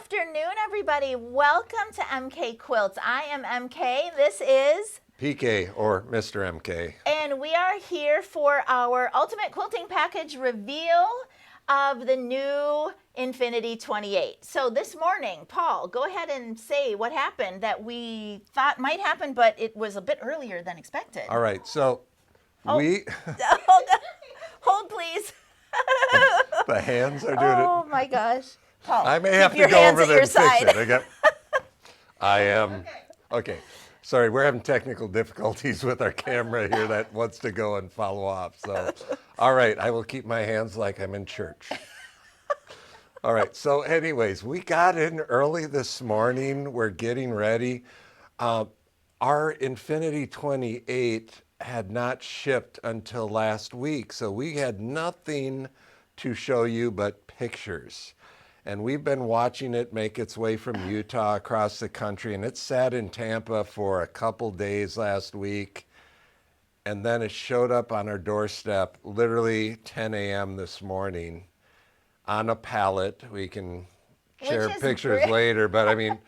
afternoon, everybody. Welcome to MK Quilts. I am MK. This is PK or Mr. MK. And we are here for our Ultimate Quilting Package reveal of the new Infinity 28. So this morning, Paul, go ahead and say what happened that we thought might happen, but it was a bit earlier than expected. All right, so Hold, please. The hands are doing it. Oh my gosh. Paul, I may have to your go hands over at there your and fix side. it. I am. Okay. Sorry, we're having technical difficulties with our camera here that wants to go and follow off. So, all right, I will keep my hands like I'm in church. All right, so anyways, we got in early this morning. We're getting ready. Our Infinity 28 had not shipped until last week, so we had nothing to show you but pictures. And we've been watching it make its way from Utah across the country, and it sat in Tampa for a couple days last week. And then it showed up on our doorstep literally 10 a.m. this morning on a pallet. We can share pictures later, but I mean,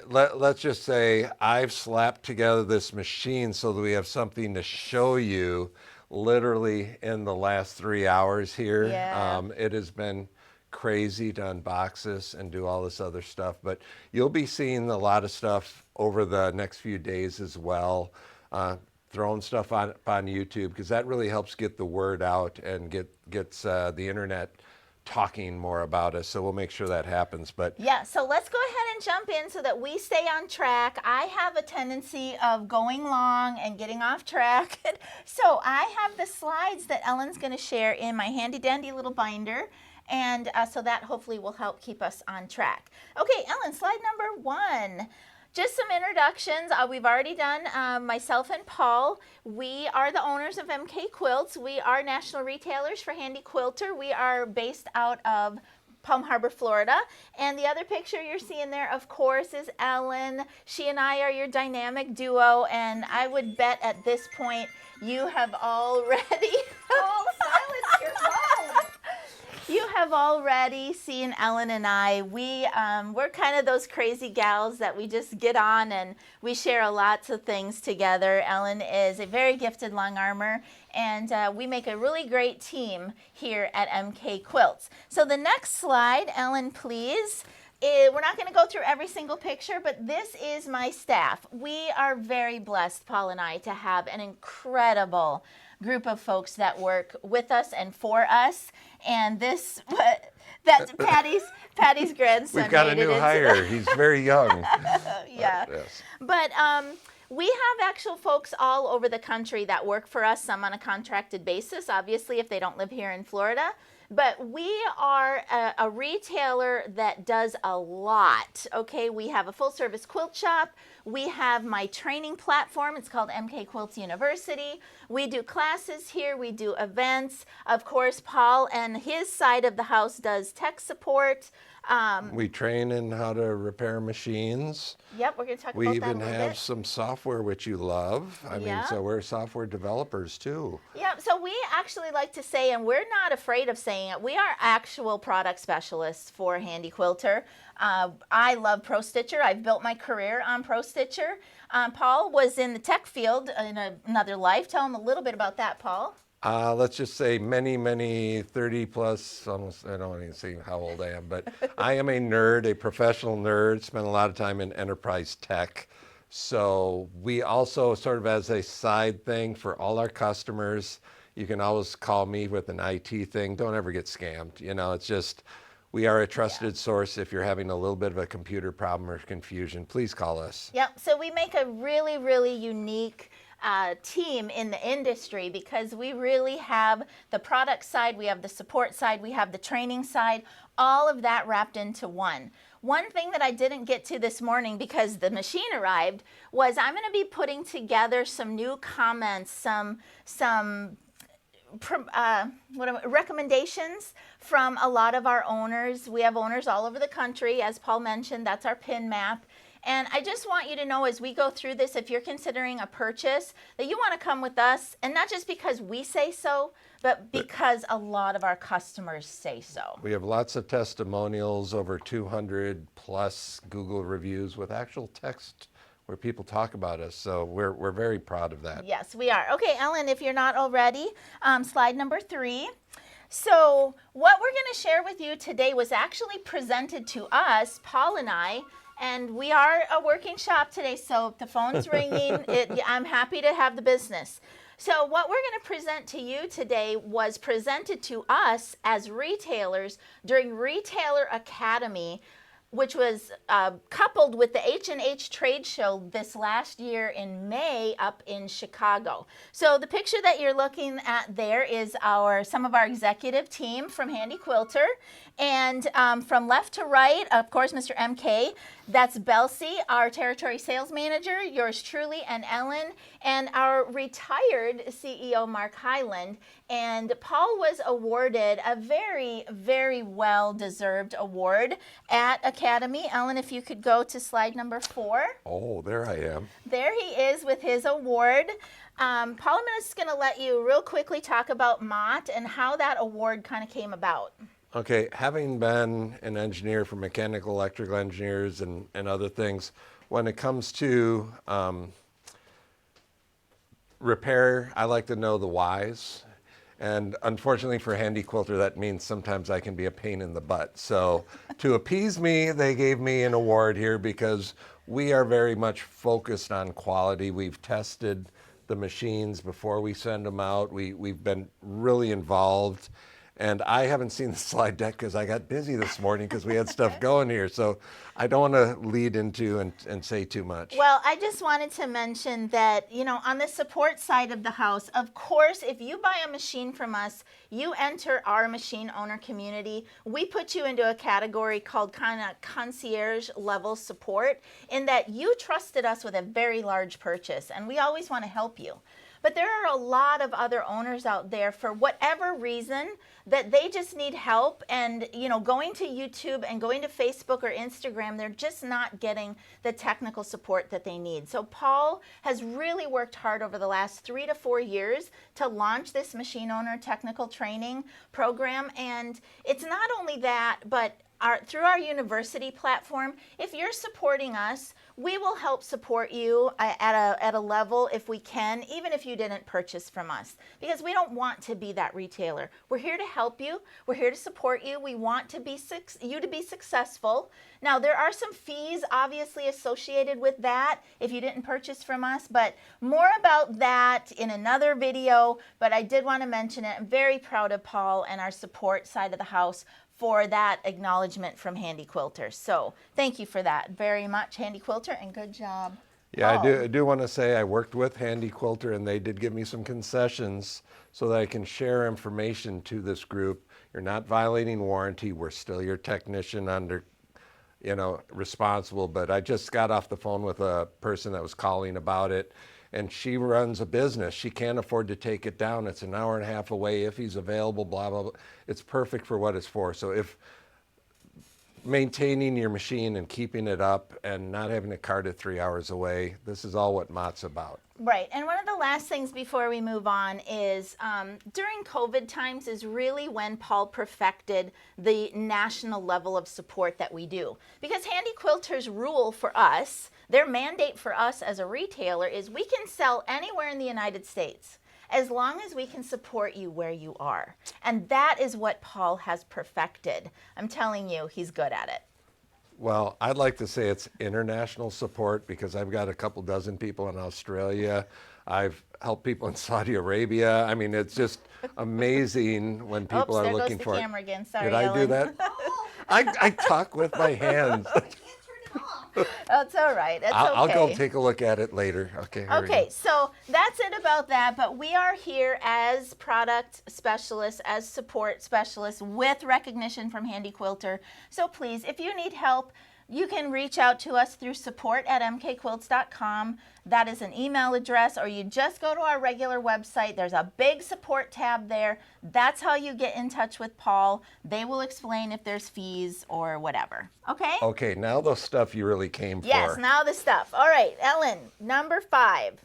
let's just say I've slapped together this machine so that we have something to show you literally in the last 3 hours here. Yeah. It has been crazy to unbox this and do all this other stuff, but you'll be seeing a lot of stuff over the next few days as well, throwing stuff on YouTube, because that really helps get the word out and gets the internet talking more about us. So we'll make sure that happens. But yeah, so let's go ahead and jump in so that we stay on track. I have a tendency of going long and getting off track. So I have the slides that Ellen's going to share in my handy dandy little binder. And so that hopefully will help keep us on track. Okay, Ellen, slide number 1. Just some introductions. We've already done myself and Paul. We are the owners of MK Quilts. We are national retailers for Handi Quilter. We are based out of Palm Harbor, Florida. And the other picture you're seeing there, of course, is Ellen. She and I are your dynamic duo. And I would bet at this point you have already... Oh, silence your phone! You have already seen Ellen and I. We're kind of those crazy gals that we just get on and we share lots of things together. Ellen is a very gifted long armor, and we make a really great team here at MK Quilts. So the next slide, Ellen, please. We're not going to go through every single picture, but this is my staff. We are very blessed, Paul and I, to have an incredible group of folks that work with us and for us. And that's Patty's grandson. we've got a new hire. He's very young. Yeah. Yes. But we have actual folks all over the country that work for us, some on a contracted basis, obviously, if they don't live here in Florida. But we are a retailer that does a lot, okay? We have a full-service quilt shop. We have my training platform. It's called MK Quilts University. We do classes here. We do events. Of course, Paul and his side of the house does tech support. We train in how to repair machines. Yep, we're going to talk We about that a even little have bit. some software, which you love. I mean, so we're software developers too. Yeah, so we actually like to say, and we're not afraid of saying it, we are actual product specialists for Handi Quilter. I love Pro Stitcher. I've built my career on Pro Stitcher. Paul was in the tech field in another life. Tell him a little bit about that, Paul. Let's just say many 30 plus, almost, I don't even see how old I am, but I am a nerd, a professional nerd, spent a lot of time in enterprise tech. So we also sort of as a side thing for all our customers, you can always call me with an IT thing. Don't ever get scammed. You know, it's just, we are a trusted source. If you're having a little bit of a computer problem or confusion, please call us. Yep, so we make a really, really unique team in the industry because we really have the product side, we have the support side, we have the training side, all of that wrapped into one. One thing that I didn't get to this morning because the machine arrived was I'm going to be putting together some new comments, some recommendations from a lot of our owners. We have owners all over the country. As Paul mentioned, that's our pin map. And I just want you to know as we go through this, if you're considering a purchase, that you want to come with us, and not just because we say so, but because a lot of our customers say so. We have lots of testimonials, over 200 plus Google reviews with actual text where people talk about us. So we're very proud of that. Yes, we are. Okay, Ellen, if you're not already, slide number 3. So what we're going to share with you today was actually presented to us, Paul and I, and we are a working shop today, so if the phone's ringing, I'm happy to have the business. So what we're going to present to you today was presented to us as retailers during Retailer Academy, which was coupled with the H&H trade show this last year in May up in Chicago. So the picture that you're looking at there is some of our executive team from Handi Quilter. And from left to right, of course, Mr. MK, that's Belsie, our territory sales manager, yours truly, and Ellen, and our retired CEO, Mark Highland. And Paul was awarded a very, very well-deserved award at Academy. Ellen, if you could go to slide number 4. Oh, there I am. There he is with his award. Paul, I'm just going to let you real quickly talk about Mott and how that award kind of came about. Okay, having been an engineer for mechanical, electrical engineers and other things, when it comes to repair, I like to know the whys. And unfortunately for Handi Quilter, that means sometimes I can be a pain in the butt. So to appease me, they gave me an award here because we are very much focused on quality. We've tested the machines before we send them out. We've been really involved. And I haven't seen the slide deck because I got busy this morning because we had stuff going here. So I don't want to lead into and say too much. Well, I just wanted to mention that, on the support side of the house, of course, if you buy a machine from us, you enter our machine owner community. We put you into a category called kind of concierge level support, in that you trusted us with a very large purchase, and we always want to help you. But there are a lot of other owners out there, for whatever reason, that they just need help, and going to YouTube and going to Facebook or Instagram, they're just not getting the technical support that they need. So Paul has really worked hard over the last 3 to 4 years to launch this machine owner technical training program, and it's not only that, but through our university platform, if you're supporting us, we will help support you at a level if we can, even if you didn't purchase from us, because we don't want to be that retailer. We're here to help you. We're here to support you. We want you to be successful. Now, there are some fees obviously associated with that if you didn't purchase from us, but more about that in another video. But I did want to mention it. I'm very proud of Paul and our support side of the house for that acknowledgement from Handi Quilter. So thank you for that very much, Handi Quilter, and good job. Yeah, I do want to say I worked with Handi Quilter, and they did give me some concessions so that I can share information to this group. You're not violating warranty. We're still your technician under, responsible. But I just got off the phone with a person that was calling about it, and she runs a business. She can't afford to take it down. It's an hour and a half away if he's available, blah, blah, blah. It's perfect for what it's for. So if maintaining your machine and keeping it up and not having it carted 3 hours away, this is all what Mott's about. Right, and one of the last things before we move on is during COVID times is really when Paul perfected the national level of support that we do. Because Handi Quilter's rule for us, their mandate for us as a retailer, is we can sell anywhere in the United States as long as we can support you where you are. And that is what Paul has perfected. I'm telling you, he's good at it. Well, I'd like to say it's international support because I've got a couple dozen people in Australia. I've helped people in Saudi Arabia. I mean, it's just amazing when people are looking for it. There goes the camera again. Sorry, Did I do that? I talk with my hands. Oh, it's all right. It's I'll okay. go take a look at it later. Okay. here we Okay, go. so that's it about that, but we are here as product specialists, as support specialists with recognition from Handi Quilter. So please, if you need help, You can reach out to us through support@mkquilts.com. That is an email address, or you just go to our regular website. There's a big support tab there. That's how you get in touch with Paul. They will explain if there's fees or whatever. Okay? Okay, now the stuff you really came for. Yes, now the stuff. All right, Ellen, number 5.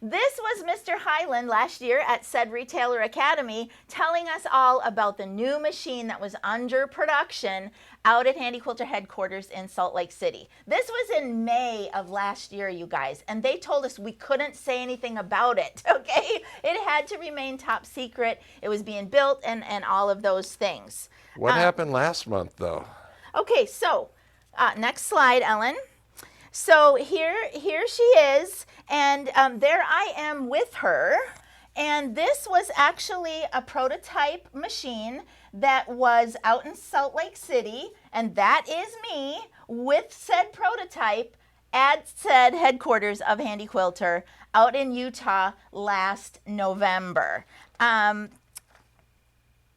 This was Mr. Hyland last year at said Retailer Academy telling us all about the new machine that was under production out at Handi Quilter headquarters in Salt Lake City. This was in May of last year, you guys, and they told us we couldn't say anything about it, okay? It had to remain top secret. It was being built and all of those things. What happened last month, though? Okay, so next slide, Ellen. So here she is, and there I am with her. And this was actually a prototype machine that was out in Salt Lake City, and that is me with said prototype at said headquarters of Handi Quilter out in Utah last November.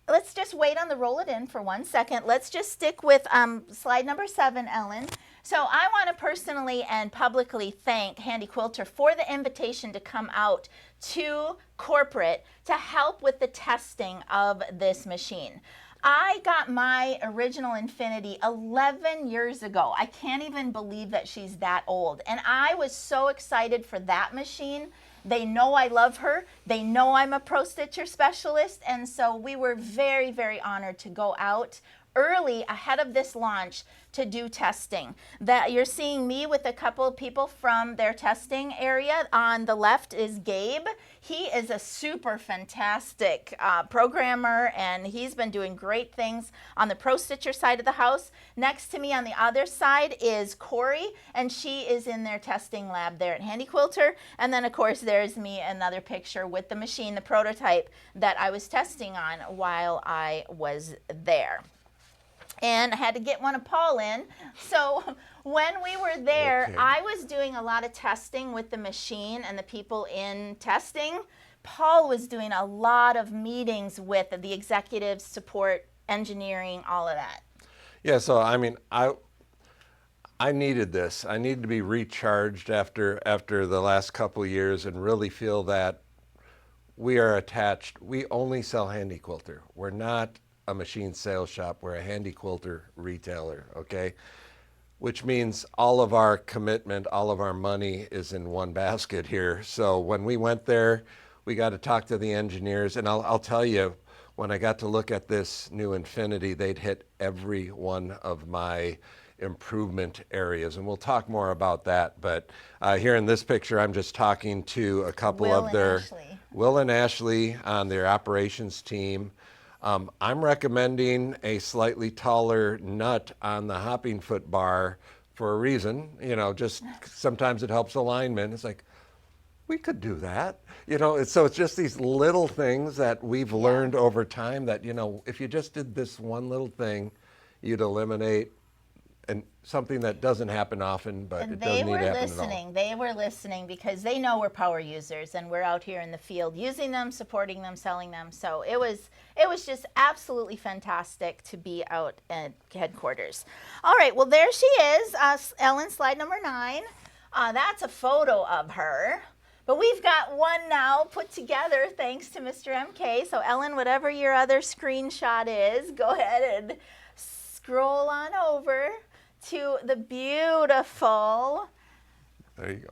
Let's just wait on the roll it in for 1 second. Let's just stick with slide number 7, Ellen. So I want to personally and publicly thank Handi Quilter for the invitation to come out to corporate to help with the testing of this machine. I got my original Infinity 11 years ago. I can't even believe that she's that old. And I was so excited for that machine. They know I love her. They know I'm a pro stitcher specialist. And so we were very, very honored to go out early ahead of this launch to do testing. That you're seeing me with a couple of people from their testing area. On the left is Gabe. He is a super fantastic programmer, and he's been doing great things on the pro stitcher side of the house. Next to me on the other side is Corey, and she is in their testing lab there at Handi Quilter. And then of course there's me, another picture with the machine, the prototype that I was testing on while I was there. And I had to get one of Paul in. So when we were there, Okay. I was doing a lot of testing with the machine and the people in testing. Paul was doing a lot of meetings with the executives, support, engineering, all of that. Yeah, so I mean, I needed this. I needed to be recharged after the last couple of years and really feel that we are attached. We only sell Handi Quilter. We're not a machine sales shop. We're a Handi Quilter retailer, okay? Which means all of our commitment, all of our money is in one basket here. So when we went there, we got to talk to the engineers, and I'll tell you, when I got to look at this new Infinity, they'd hit every one of my improvement areas, and we'll talk more about that. But here in this picture, I'm just talking to a couple Will of and their Ashley. Will and Ashley on their operations team. I'm recommending a slightly taller nut on the hopping foot bar for a reason. You know, just sometimes it helps alignment. It's like, we could do that. You know, so it's just these little things that we've learned over time that, you know, if you just did this one little thing, you'd eliminate and something that doesn't happen often, but And it they doesn't need were to happen listening. They were listening because they know we're power users and we're out here in the field using them, supporting them, selling them. So it was just absolutely fantastic to be out at headquarters. All right, well there she is, Ellen, slide number 9. That's a photo of her. But we've got one now put together thanks to Mr. MK. So Ellen, whatever your other screenshot is, go ahead and scroll on over to the beautiful There you go.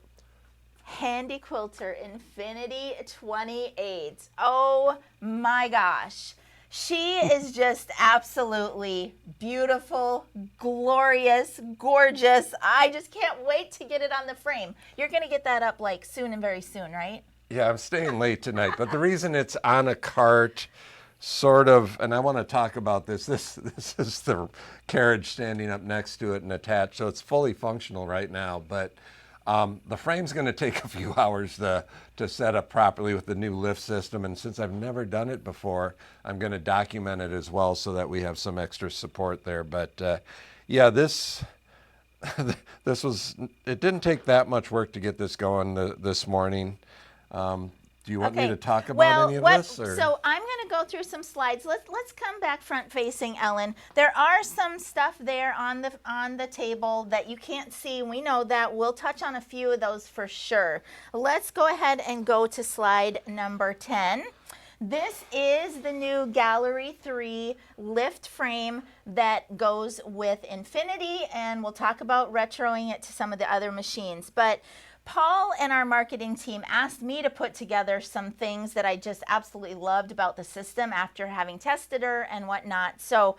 Handi Quilter Infinity 28. Oh my gosh. She is just absolutely beautiful, glorious, gorgeous. I just can't wait to get it on the frame. You're going to get that up like soon and very soon, right? Yeah, I'm staying late tonight, but the reason it's on a cart, sort of, and I want to talk about this. This is the carriage standing up next to it and attached, so it's fully functional right now. But the frame's going to take a few hours to set up properly with the new lift system, and since I've never done it before, I'm going to document it as well so that we have some extra support there. But yeah, this it didn't take that much work to get this going this morning. Do you want me to talk about any of this? Or? So I'm going to go go through some slides. Let's come back front facing, Ellen. There are some stuff there on the table that you can't see. We know that. We'll touch on a few of those for sure. Let's go ahead and go to slide number 10. This is the new Gallery 3 lift frame that goes with Infinity, and we'll talk about retroing it to some of the other machines. But Paul and our marketing team asked me to put together some things that I just absolutely loved about the system after having tested her and whatnot. So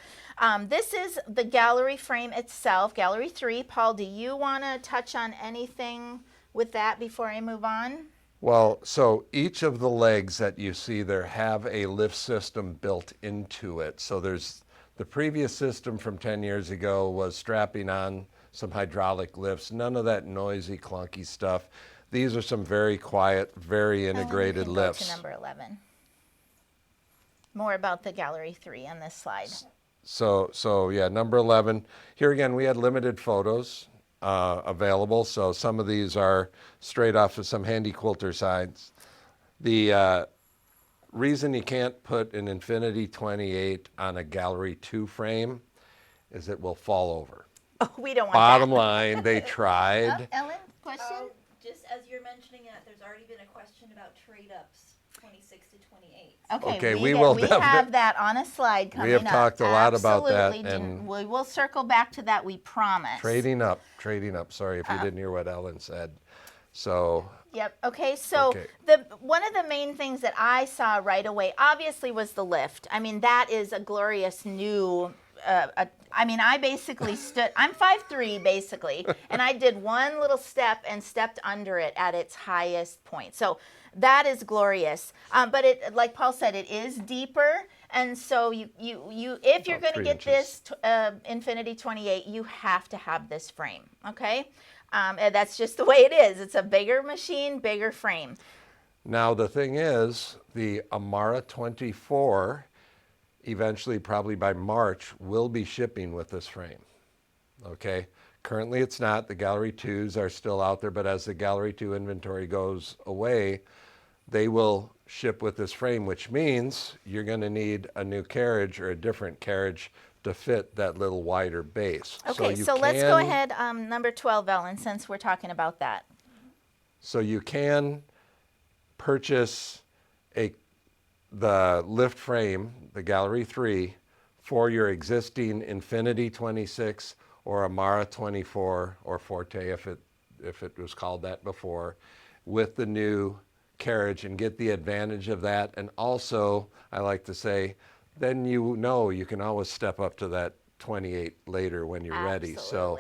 this is the Gallery frame itself, Gallery 3. Paul, do you want to touch on anything with that before I move on? Well, so each of the legs that you see there have a lift system built into it. So there's the previous system from 10 years ago was strapping on some hydraulic lifts, none of that noisy, clunky stuff. These are some very quiet, very integrated lifts. Go to number 11. More about the Gallery 3 on this slide. So yeah, number 11. Here again, we had limited photos available, so some of these are straight off of some Handi Quilter sites. The reason you can't put an Infinity 28 on a Gallery 2 frame is it will fall over. Oh, we don't want Bottom that. line, they tried. Ellen, question? Just as you're mentioning that, there's already been a question about trade-ups, 26 to 28. Okay, we will have that on a slide coming up. We have talked a lot about that, Absolutely, and we will circle back to that, we promise. Trading up. Sorry if you didn't hear what Ellen said. So. Yep. Okay. So Okay. one of the main things that I saw right away, obviously, was the lift. I mean, that is a glorious new. I basically stood. I'm 5'3" basically, and I did one little step and stepped under it at its highest point. So that is glorious. But it, like Paul said, it is deeper. And so you if you're About going to 3 get inches. this Infinity 28, you have to have this frame. Okay. And that's just the way it is. It's a bigger machine, bigger frame. Now the thing is, the Amara 24, eventually probably by March, will be shipping with this frame. Okay. Currently it's not. The Gallery 2s are still out there, but as the Gallery 2 inventory goes away, they will ship with this frame, which means you're going to need a new carriage or a different carriage to fit that little wider base. Okay, so let's go ahead, number 12, Ellen, since we're talking about that. So you can purchase the lift frame, the Gallery 3, for your existing Infinity 26 or Amara 24 or Forte if it was called that before, with the new carriage, and get the advantage of that. And also, I like to say, then you can always step up to that 28 later when you're ready. So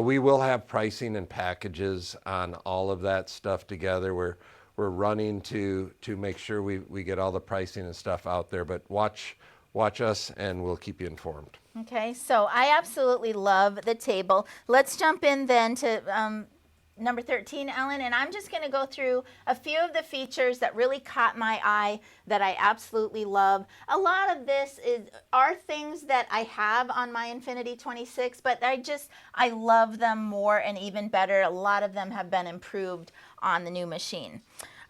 we will have pricing and packages on all of that stuff together. We're running to make sure we get all the pricing and stuff out there, but watch us and we'll keep you informed. Okay, so I absolutely love the table. Let's jump in then to number 13, Ellen, and I'm just going to go through a few of the features that really caught my eye that I absolutely love. A lot of this are things that I have on my Infinity 26, but I love them more and even better. A lot of them have been improved on the new machine.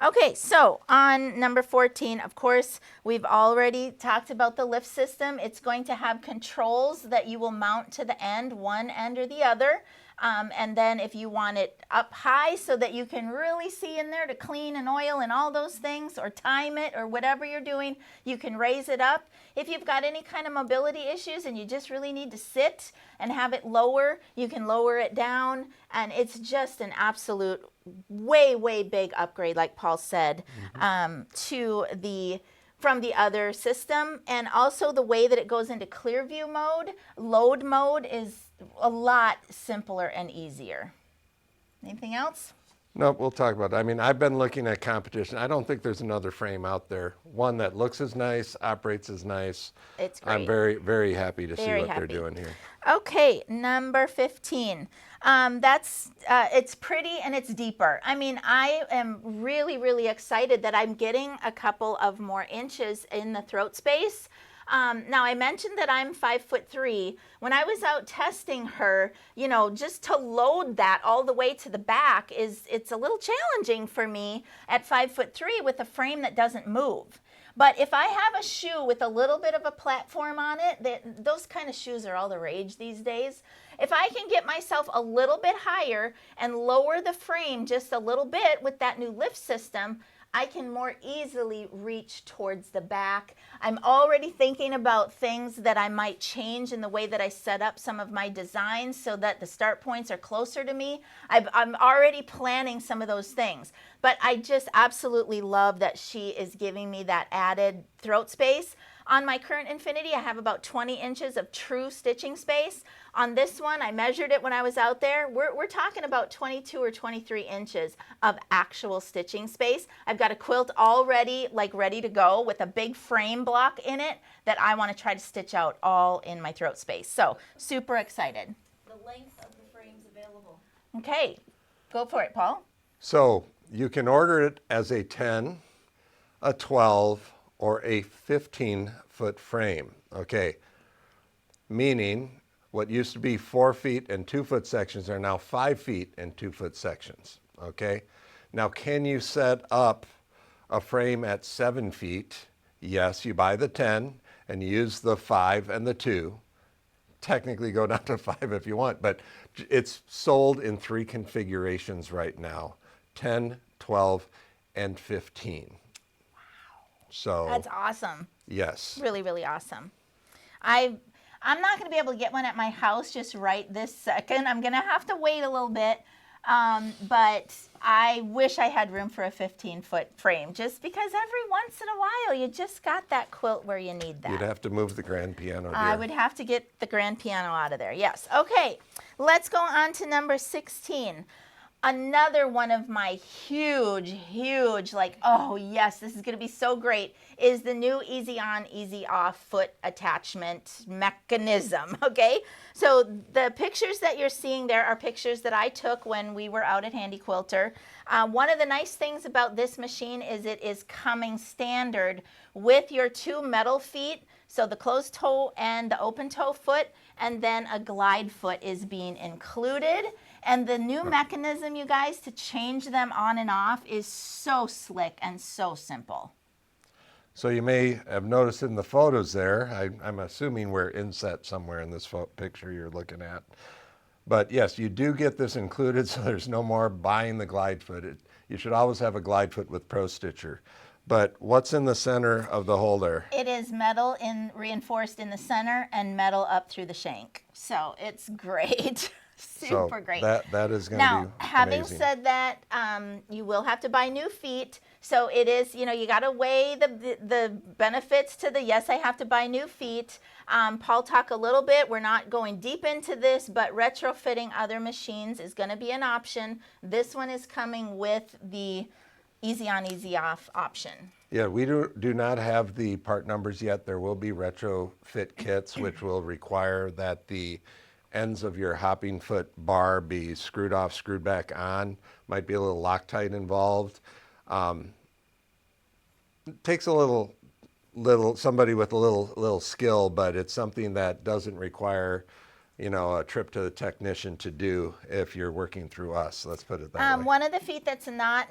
Okay, so on number 14, of course, we've already talked about the lift system. It's going to have controls that you will mount to the end, one end or the other. And then if you want it up high so that you can really see in there to clean and oil and all those things, or time it or whatever you're doing, you can raise it up. If you've got any kind of mobility issues and you just really need to sit and have it lower, you can lower it down. And it's just an absolute way, way big upgrade, like Paul said, from the other system. And also the way that it goes into clear view mode, load mode, is a lot simpler and easier. Anything else? Nope, we'll talk about it. I mean, I've been looking at competition. I don't think there's another frame out there, one that looks as nice, operates as nice. It's great. I'm very, very happy to see what happy. they're doing here. Okay, number 15. It's pretty and it's deeper. I mean, I am really, really excited that I'm getting a couple of more inches in the throat space. Now, I mentioned that I'm 5'3". When I was out testing her, just to load that all the way to the back it's a little challenging for me at 5'3" with a frame that doesn't move. But if I have a shoe with a little bit of a platform on it, those kind of shoes are all the rage these days. If I can get myself a little bit higher and lower the frame just a little bit with that new lift system, I can more easily reach towards the back. I'm already thinking about things that I might change in the way that I set up some of my designs so that the start points are closer to me. I'm already planning some of those things. But I just absolutely love that she is giving me that added throat space. On my current Infinity, I have about 20 inches of true stitching space. On this one, I measured it when I was out there. We're talking about 22 or 23 inches of actual stitching space. I've got a quilt already, like ready to go with a big frame block in it that I want to try to stitch out all in my throat space. So super excited. The length of the frames available. Okay, go for it, Paul. So you can order it as a 10, a 12, or a 15-foot frame, okay? Meaning what used to be 4 feet and 2-foot sections are now 5 feet and 2-foot sections, okay? Now, can you set up a frame at 7 feet? Yes, you buy the 10 and you use the 5 and the 2. Technically go down to 5 if you want, but it's sold in 3 configurations right now, 10, 12, and 15. So That's awesome. yes. Really, really awesome. I'm not going to be able to get one at my house just right this second. I'm going to have to wait a little bit. But I wish I had room for a 15-foot frame just because every once in a while you just got that quilt where you need that. You'd have to move the grand piano, dear. I would have to get the grand piano out of there, yes. Okay, let's go on to number 16. Another one of my huge, like, oh yes, this is gonna be so great, is the new easy on, easy off foot attachment mechanism, okay? So the pictures that you're seeing there are pictures that I took when we were out at Handi Quilter. One of the nice things about this machine is it is coming standard with your 2 metal feet, so the closed toe and the open toe foot, and then a glide foot is being included. And the new mechanism, you guys, to change them on and off is so slick and so simple. So you may have noticed in the photos there, I'm assuming we're inset somewhere in this picture you're looking at. But yes, you do get this included, so there's no more buying the glide foot. You should always have a glide foot with Pro Stitcher. But what's in the center of the holder? It is metal reinforced in the center and metal up through the shank. So it's great. Super great. That is going to be Now, having amazing. said that, you will have to buy new feet. So it is, you got to weigh the benefits to the, yes, I have to buy new feet. Paul talked a little bit, we're not going deep into this, but retrofitting other machines is going to be an option. This one is coming with the easy on, easy off option. Yeah, we do not have the part numbers yet. There will be retrofit kits, which will require that the ends of your hopping foot bar be screwed off, screwed back on. Might be a little Loctite involved. It takes a little somebody with a little skill, but it's something that doesn't require, a trip to the technician to do if you're working through us. Let's put it that way. One of the feet that's not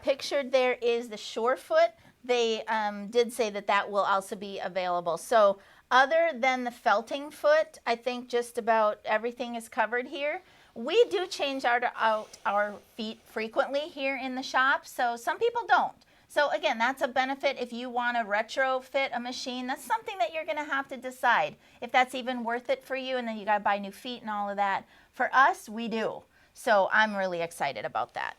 pictured there is the shore foot. They did say that will also be available. So other than the felting foot, I think just about everything is covered here. We do change out our feet frequently here in the shop, so some people don't. So again, that's a benefit if you want to retrofit a machine. That's something that you're going to have to decide if that's even worth it for you, and then you got to buy new feet and all of that. For us, we do. So I'm really excited about that.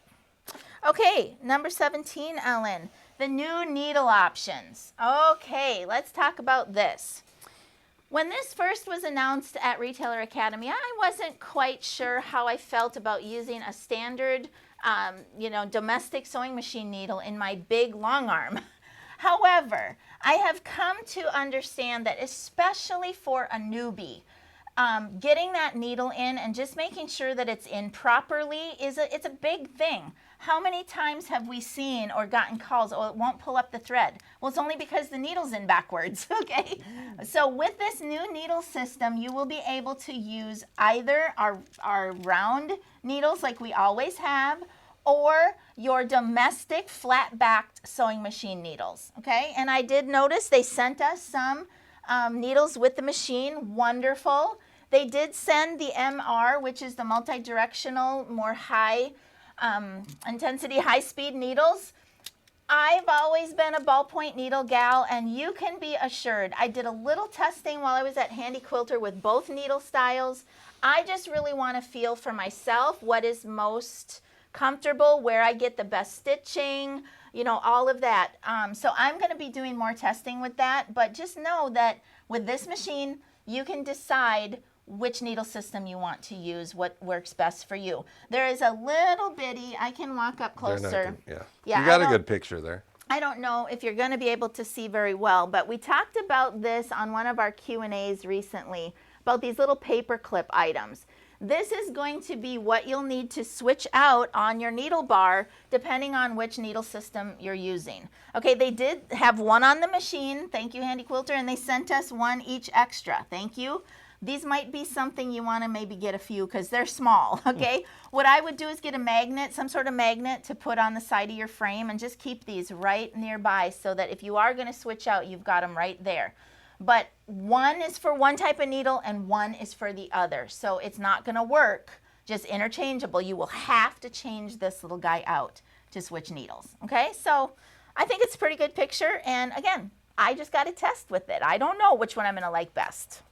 Okay, number 17, Ellen, the new needle options. Okay, let's talk about this. When this first was announced at Retailer Academy, I wasn't quite sure how I felt about using a standard, domestic sewing machine needle in my big long arm. However, I have come to understand that especially for a newbie, getting that needle in and just making sure that it's in properly it's a big thing. How many times have we seen or gotten calls, oh, it won't pull up the thread? Well, it's only because the needle's in backwards, okay? So with this new needle system, you will be able to use either our round needles like we always have, or your domestic flat-backed sewing machine needles, okay? And I did notice they sent us some needles with the machine, wonderful. They did send the MR, which is the multi-directional, more high intensity, high-speed needles. I've always been a ballpoint needle gal, and you can be assured, I did a little testing while I was at Handi Quilter with both needle styles. I just really want to feel for myself what is most comfortable, where I get the best stitching, you know, all of that. So I'm going to be doing more testing with that, but just know that with this machine, you can decide which needle system you want to use, what works best for you. There is a little bitty, I can walk up closer. Yeah, you got a good picture there. I don't know if you're going to be able to see very well, but we talked about this on one of our Q&As recently, about these little paper clip items. This is going to be what you'll need to switch out on your needle bar depending on which needle system you're using. Okay, they did have one on the machine, thank you Handi Quilter, and they sent us one each extra, thank you. These might be something you want to maybe get a few because they're small, okay? What I would do is get a magnet, some sort of magnet to put on the side of your frame, and just keep these right nearby so that if you are going to switch out, you've got them right there. But one is for one type of needle and one is for the other. So it's not going to work just interchangeable. You will have to change this little guy out to switch needles, okay? So I think it's a pretty good picture. And again, I just got to test with it. I don't know which one I'm going to like best.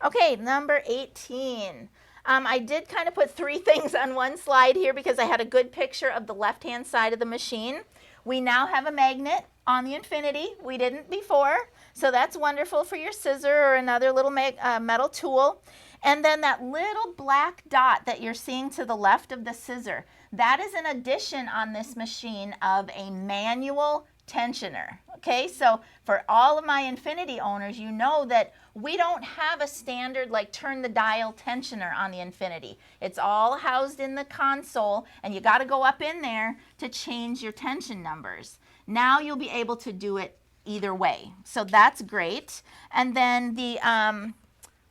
Okay, number 18. I did kind of put three things on one slide here because I had a good picture of the left-hand side of the machine. We now have a magnet on the Infinity. We didn't before, so that's wonderful for your scissor or another little metal tool. And then that little black dot that you're seeing to the left of the scissor, that is an addition on this machine of a manual tensioner. Okay, so for all of my Infinity owners, you know that we don't have a standard like turn the dial tensioner on the Infinity. It's all housed in the console, and you got to go up in there to change your tension numbers. Now you'll be able to do it either way, so that's great. And then the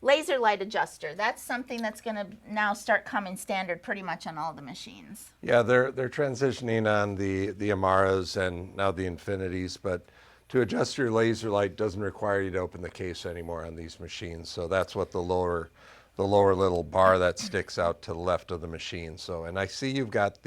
laser light adjuster, that's something that's going to now start coming standard pretty much on all the machines. Yeah, they're transitioning on the Amaras and now the Infinities, but to adjust your laser light doesn't require you to open the case anymore on these machines. So that's what the lower little bar that sticks out to the left of the machine. So, and I see you've got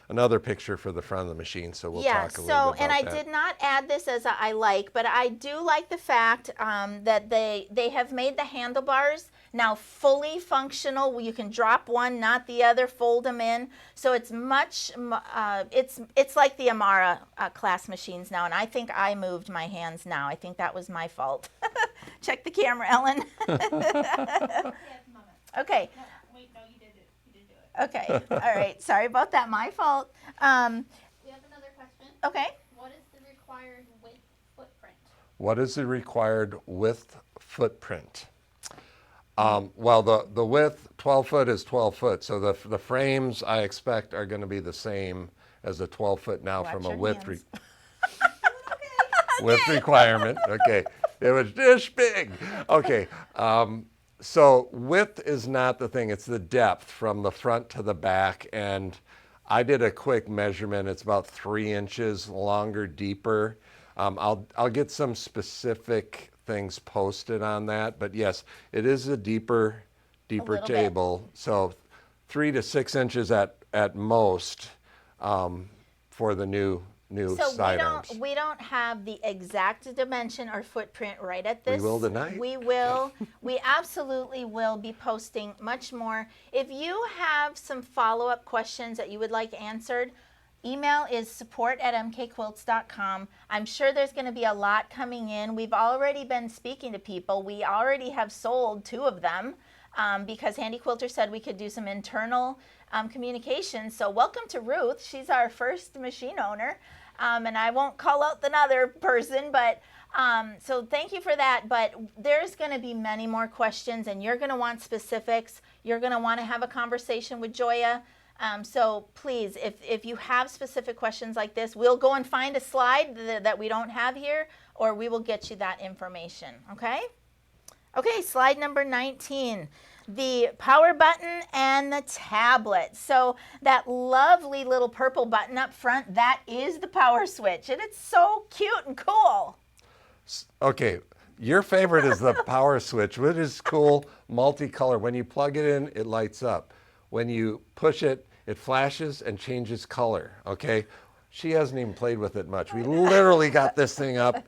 another picture for the front of the machine, so we'll talk a little bit about that. And I did not add this as I like, but I do like the fact that they have made the handlebars now fully functional. You can drop one, not the other, fold them in. So it's much, it's like the Amara class machines now, and I think I moved my hands now. I think that was my fault. Check the camera, Ellen. Okay. No, wait, no, you did it. You did do it. Okay. All right. Sorry about that. My fault. We have another question. Okay. What is the required width footprint? What is the required width footprint? Well, the width, 12 foot is 12 foot. So the frames I expect are going to be the same as a 12 foot now. Watch from a your width hands. width requirement. Okay, it was this big. Okay, so width is not the thing. It's the depth from the front to the back. And I did a quick measurement. It's about 3 inches longer, deeper. I'll get some specific things posted on that. But yes, it is a deeper table. So 3 to 6 inches at most for the new sidearms. So we don't have the exact dimension or footprint right at this. We will tonight. We will. We absolutely will be posting much more. If you have some follow-up questions that you would like answered, email is support@mkquilts.com. I'm sure there's going to be a lot coming in. We've already been speaking to people. We already have sold 2 of them because Handi Quilter said we could do some internal communication. So welcome to Ruth. She's our first machine owner. And I won't call out another person, but so thank you for that. But there's going to be many more questions, and you're going to want specifics. You're going to want to have a conversation with Joyia. So please, if you have specific questions like this, we'll go and find a slide that we don't have here, or we will get you that information, okay? Okay, slide number 19. the power button and the tablet. So that lovely little purple button up front, that is the power switch, and it's so cute and cool. Okay, your favorite is the power switch, which is cool, multicolor. When you plug it in, it lights up. When you push it, it flashes and changes color, okay? She hasn't even played with it much. We literally got this thing up.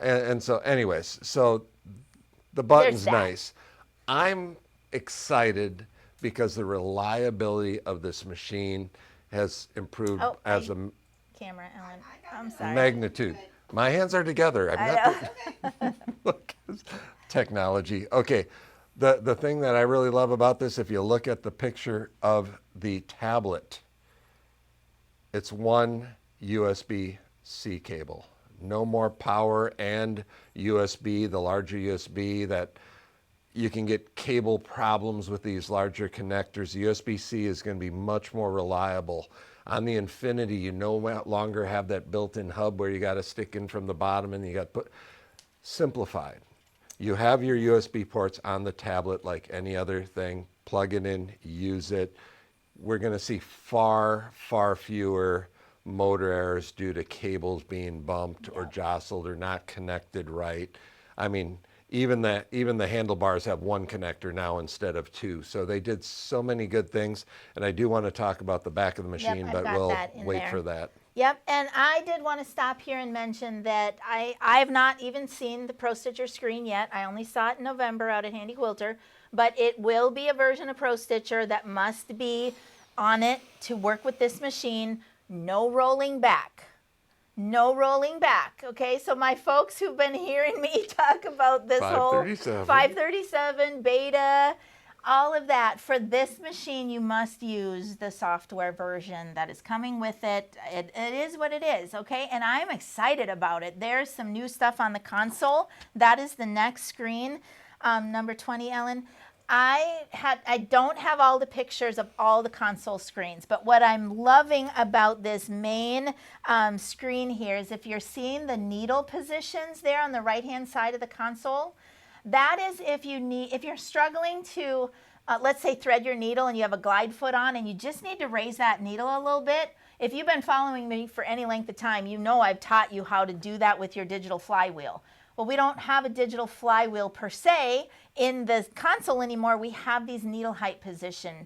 And so anyways, so the button's nice. I'm excited because the reliability of this machine has improved as a camera, Ellen. I'm sorry. magnitude. My hands are together. Look, technology. Okay, the thing that I really love about this, if you look at the picture of the tablet, it's one USB-C cable. No more power and USB, the larger USB that you can get cable problems with these larger connectors. The USB-C is going to be much more reliable. On the Infinity, you no longer have that built-in hub where you got to stick in from the bottom and you got to put simplified. You have your USB ports on the tablet like any other thing. Plug it in, use it. We're going to see far, far fewer motor errors due to cables being bumped or jostled or not connected right. I mean, even the handlebars have one connector now instead of two. So they did so many good things. And I do want to talk about the back of the machine, but we'll wait for that. Yep, and I did want to stop here and mention that I have not even seen the Pro Stitcher screen yet. I only saw it in November out at Handi Quilter, but it will be a version of Pro Stitcher that must be on it to work with this machine. No rolling back. No rolling back, okay? So my folks who've been hearing me talk about this whole 537 beta, all of that, for this machine, you must use the software version that is coming with it. It is what it is, okay? And I'm excited about it. There's some new stuff on the console. That is the next screen, number 20, Ellen. I don't have all the pictures of all the console screens, but what I'm loving about this main screen here is if you're seeing the needle positions there on the right-hand side of the console, that is if you're struggling to, let's say, thread your needle and you have a glide foot on and you just need to raise that needle a little bit. If you've been following me for any length of time, you know I've taught you how to do that with your digital flywheel. Well, we don't have a digital flywheel per se in the console anymore. We have these needle height position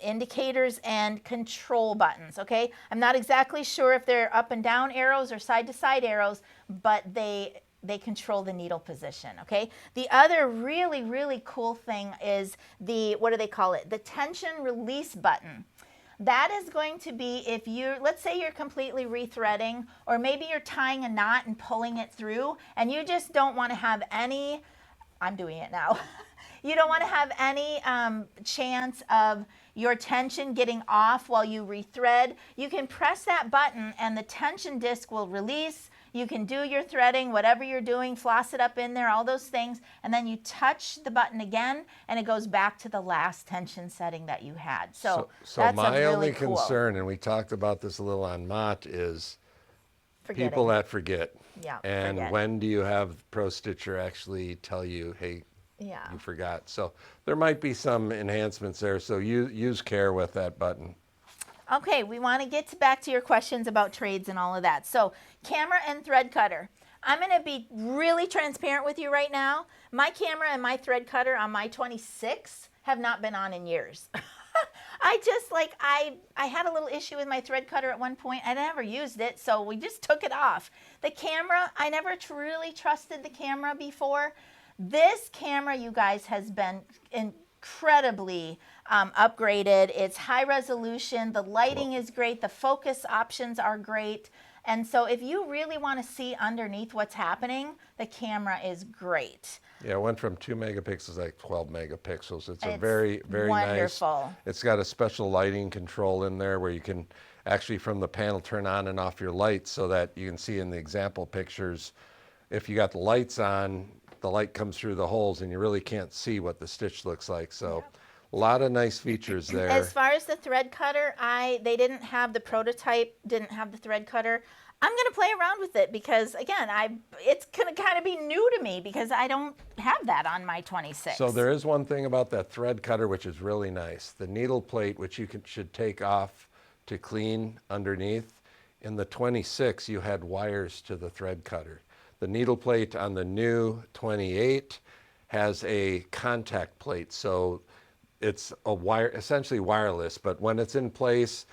indicators and control buttons, okay? I'm not exactly sure if they're up and down arrows or side to side arrows, but they control the needle position, okay? The other really, really cool thing is what do they call it? The tension release button. That is going to be if let's say you're completely rethreading, or maybe you're tying a knot and pulling it through, and you just don't want to have any, I'm doing it now, you don't want to have any chance of your tension getting off while you rethread. You can press that button and the tension disc will release. You can do your threading, whatever you're doing, floss it up in there, all those things, and then you touch the button again, and it goes back to the last tension setting that you had. So that's my really only cool. concern, and we talked about this a little on Mott, is Forgetting. people that forget. Yeah, and forget. when do you have Pro Stitcher actually tell you, hey, you forgot? So there might be some enhancements there, so use care with that button. Okay, we want to get back to your questions about trades and all of that. So camera and thread cutter. I'm going to be really transparent with you right now. My camera and my thread cutter on my 26 have not been on in years. I had a little issue with my thread cutter at one point. I never used it, so we just took it off. The camera, I never really trusted the camera before. This camera, you guys, has been incredibly upgraded. It's high resolution. The lighting is great. The focus options are great. And so if you really want to see underneath what's happening, the camera is great. Yeah, it went from 2 megapixels to like 12 megapixels. It's a very, very wonderful. nice. It's got a special lighting control in there where you can actually from the panel turn on and off your lights so that you can see in the example pictures. If you got the lights on, the light comes through the holes and you really can't see what the stitch looks like. So A lot of nice features there. As far as the thread cutter, they didn't have the prototype, didn't have the thread cutter. I'm going to play around with it because again, it's going to kind of be new to me because I don't have that on my 26. So there is one thing about that thread cutter which is really nice. The needle plate, which you should take off to clean underneath. In the 26, you had wires to the thread cutter. The needle plate on the new 28 has a contact plate, so it's a wire, essentially wireless, but when it's in place,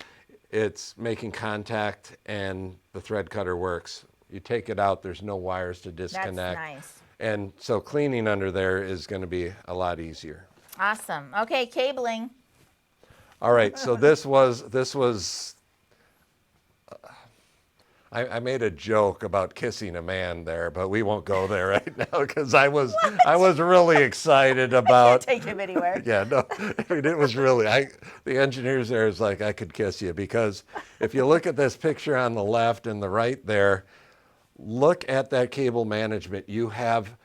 it's making contact and the thread cutter works. You take it out, there's no wires to disconnect. That's nice. And so cleaning under there is going to be a lot easier. Awesome. Okay, cabling. All right, so this was I made a joke about kissing a man there, but we won't go there right now because I was really excited about. Take him anywhere. Yeah, no, I mean, it was really, the engineers there is like, I could kiss you, because if you look at this picture on the left and the right there, look at that cable management. You have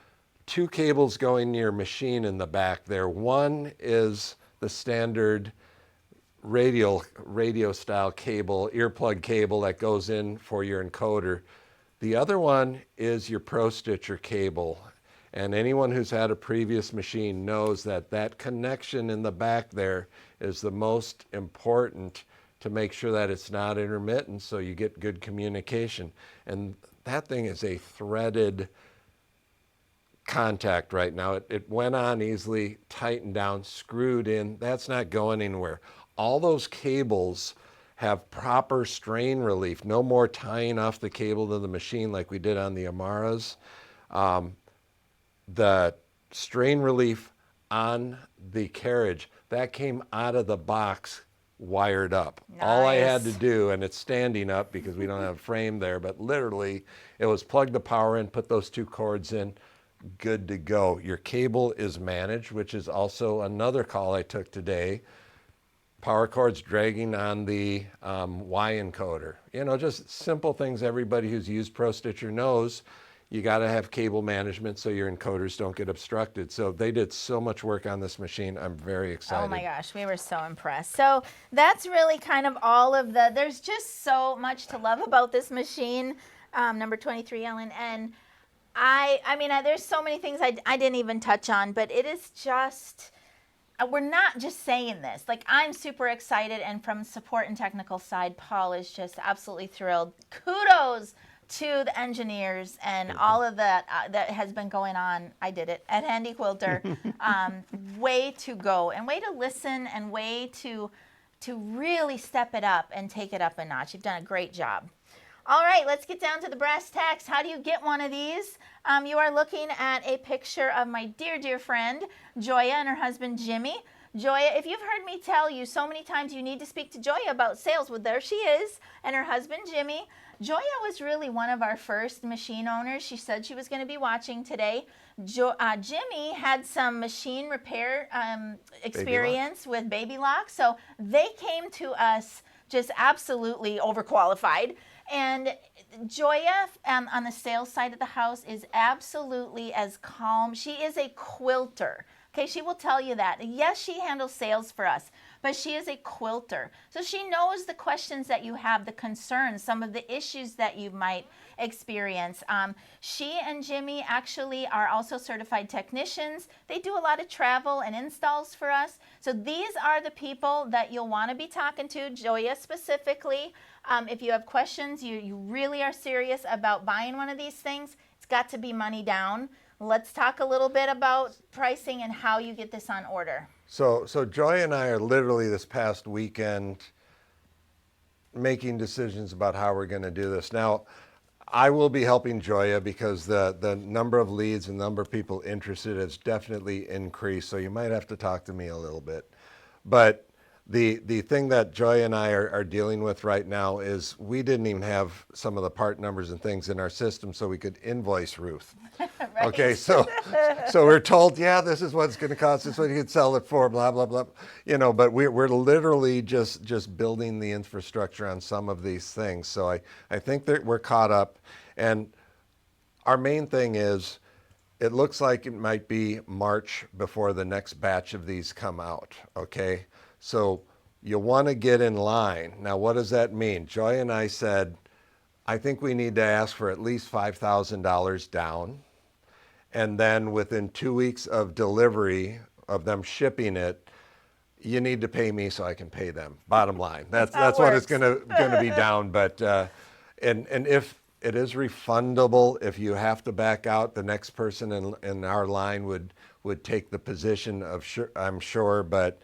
two cables going to your machine in the back there. One is the standard radio style cable, earplug cable that goes in for your encoder. The other one is your Pro Stitcher cable. And anyone who's had a previous machine knows that that connection in the back there is the most important to make sure that it's not intermittent so you get good communication. And that thing is a threaded contact right now. It went on easily, tightened down, screwed in. That's not going anywhere. All those cables have proper strain relief. No more tying off the cable to the machine like we did on the Amaras. The strain relief on the carriage, that came out of the box wired up. Nice. All I had to do, and it's standing up because we don't have a frame there, but literally it was plug the power in, put those two cords in, good to go. Your cable is managed, which is also another call I took today. Power cords dragging on the Y encoder. You know, just simple things everybody who's used Pro Stitcher knows. You got to have cable management so your encoders don't get obstructed. So they did so much work on this machine. I'm very excited. Oh my gosh, we were so impressed. So that's really kind of all of there's just so much to love about this machine, number 23, Ellen. And I mean, there's so many things I didn't even touch on, but it is just, we're not just saying this. Like, I'm super excited, and from support and technical side, Paul is just absolutely thrilled. Kudos to the engineers and all of that that has been going on. I did it at Handi Quilter. Way to go, and way to listen, and way to really step it up and take it up a notch. You've done a great job. All right, let's get down to the brass tacks. How do you get one of these? You are looking at a picture of my dear, dear friend, Joyia, and her husband, Jimmy. Joyia, if you've heard me tell you so many times you need to speak to Joyia about sales, well, there she is, and her husband, Jimmy. Joyia was really one of our first machine owners. She said she was going to be watching today. Jimmy had some machine repair experience with Baby Lock, so they came to us just absolutely overqualified. And Joyia, on the sales side of the house, is absolutely as calm. She is a quilter. Okay, she will tell you that. Yes, she handles sales for us, but she is a quilter. So she knows the questions that you have, the concerns, some of the issues that you might experience. She and Jimmy actually are also certified technicians. They do a lot of travel and installs for us. So these are the people that you'll want to be talking to, Joyia specifically. If you have questions, you really are serious about buying one of these things, it's got to be money down. Let's talk a little bit about pricing and how you get this on order. So Joy and I are literally this past weekend making decisions about how we're going to do this. Now, I will be helping Joyia because the number of leads and number of people interested has definitely increased. So you might have to talk to me a little bit. But the thing that Joy and I are dealing with right now is we didn't even have some of the part numbers and things in our system so we could invoice Ruth. Right. Okay, so we're told, yeah, this is what it's going to cost. This is what you could sell it for, blah, blah, blah. You know, but we're literally just building the infrastructure on some of these things. So I think that we're caught up. And our main thing is it looks like it might be March before the next batch of these come out, okay? So you want to get in line. Now, what does that mean? Joy and I said, I think we need to ask for at least $5,000 down. And then within 2 weeks of delivery of them shipping it, you need to pay me so I can pay them. Bottom line, that's what it's gonna be down. But and if it is refundable, if you have to back out, the next person in our line would take the position of sure, I'm sure. But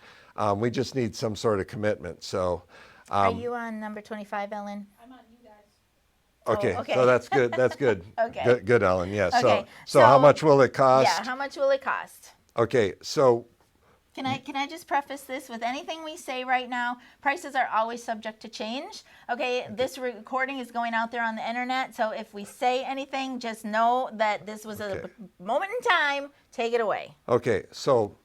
we just need some sort of commitment. So. Are you on number 25, Ellen? I'm on you guys. Okay, okay. so that's good. That's good. Okay. Good, Ellen. Yeah. Okay, So how much will it cost? Yeah, how much will it cost? Okay, so Can I just preface this with anything we say right now? Prices are always subject to change. Okay, this recording is going out there on the internet, so if we say anything, just know that this was Okay. a moment in time. Take it away. Okay, so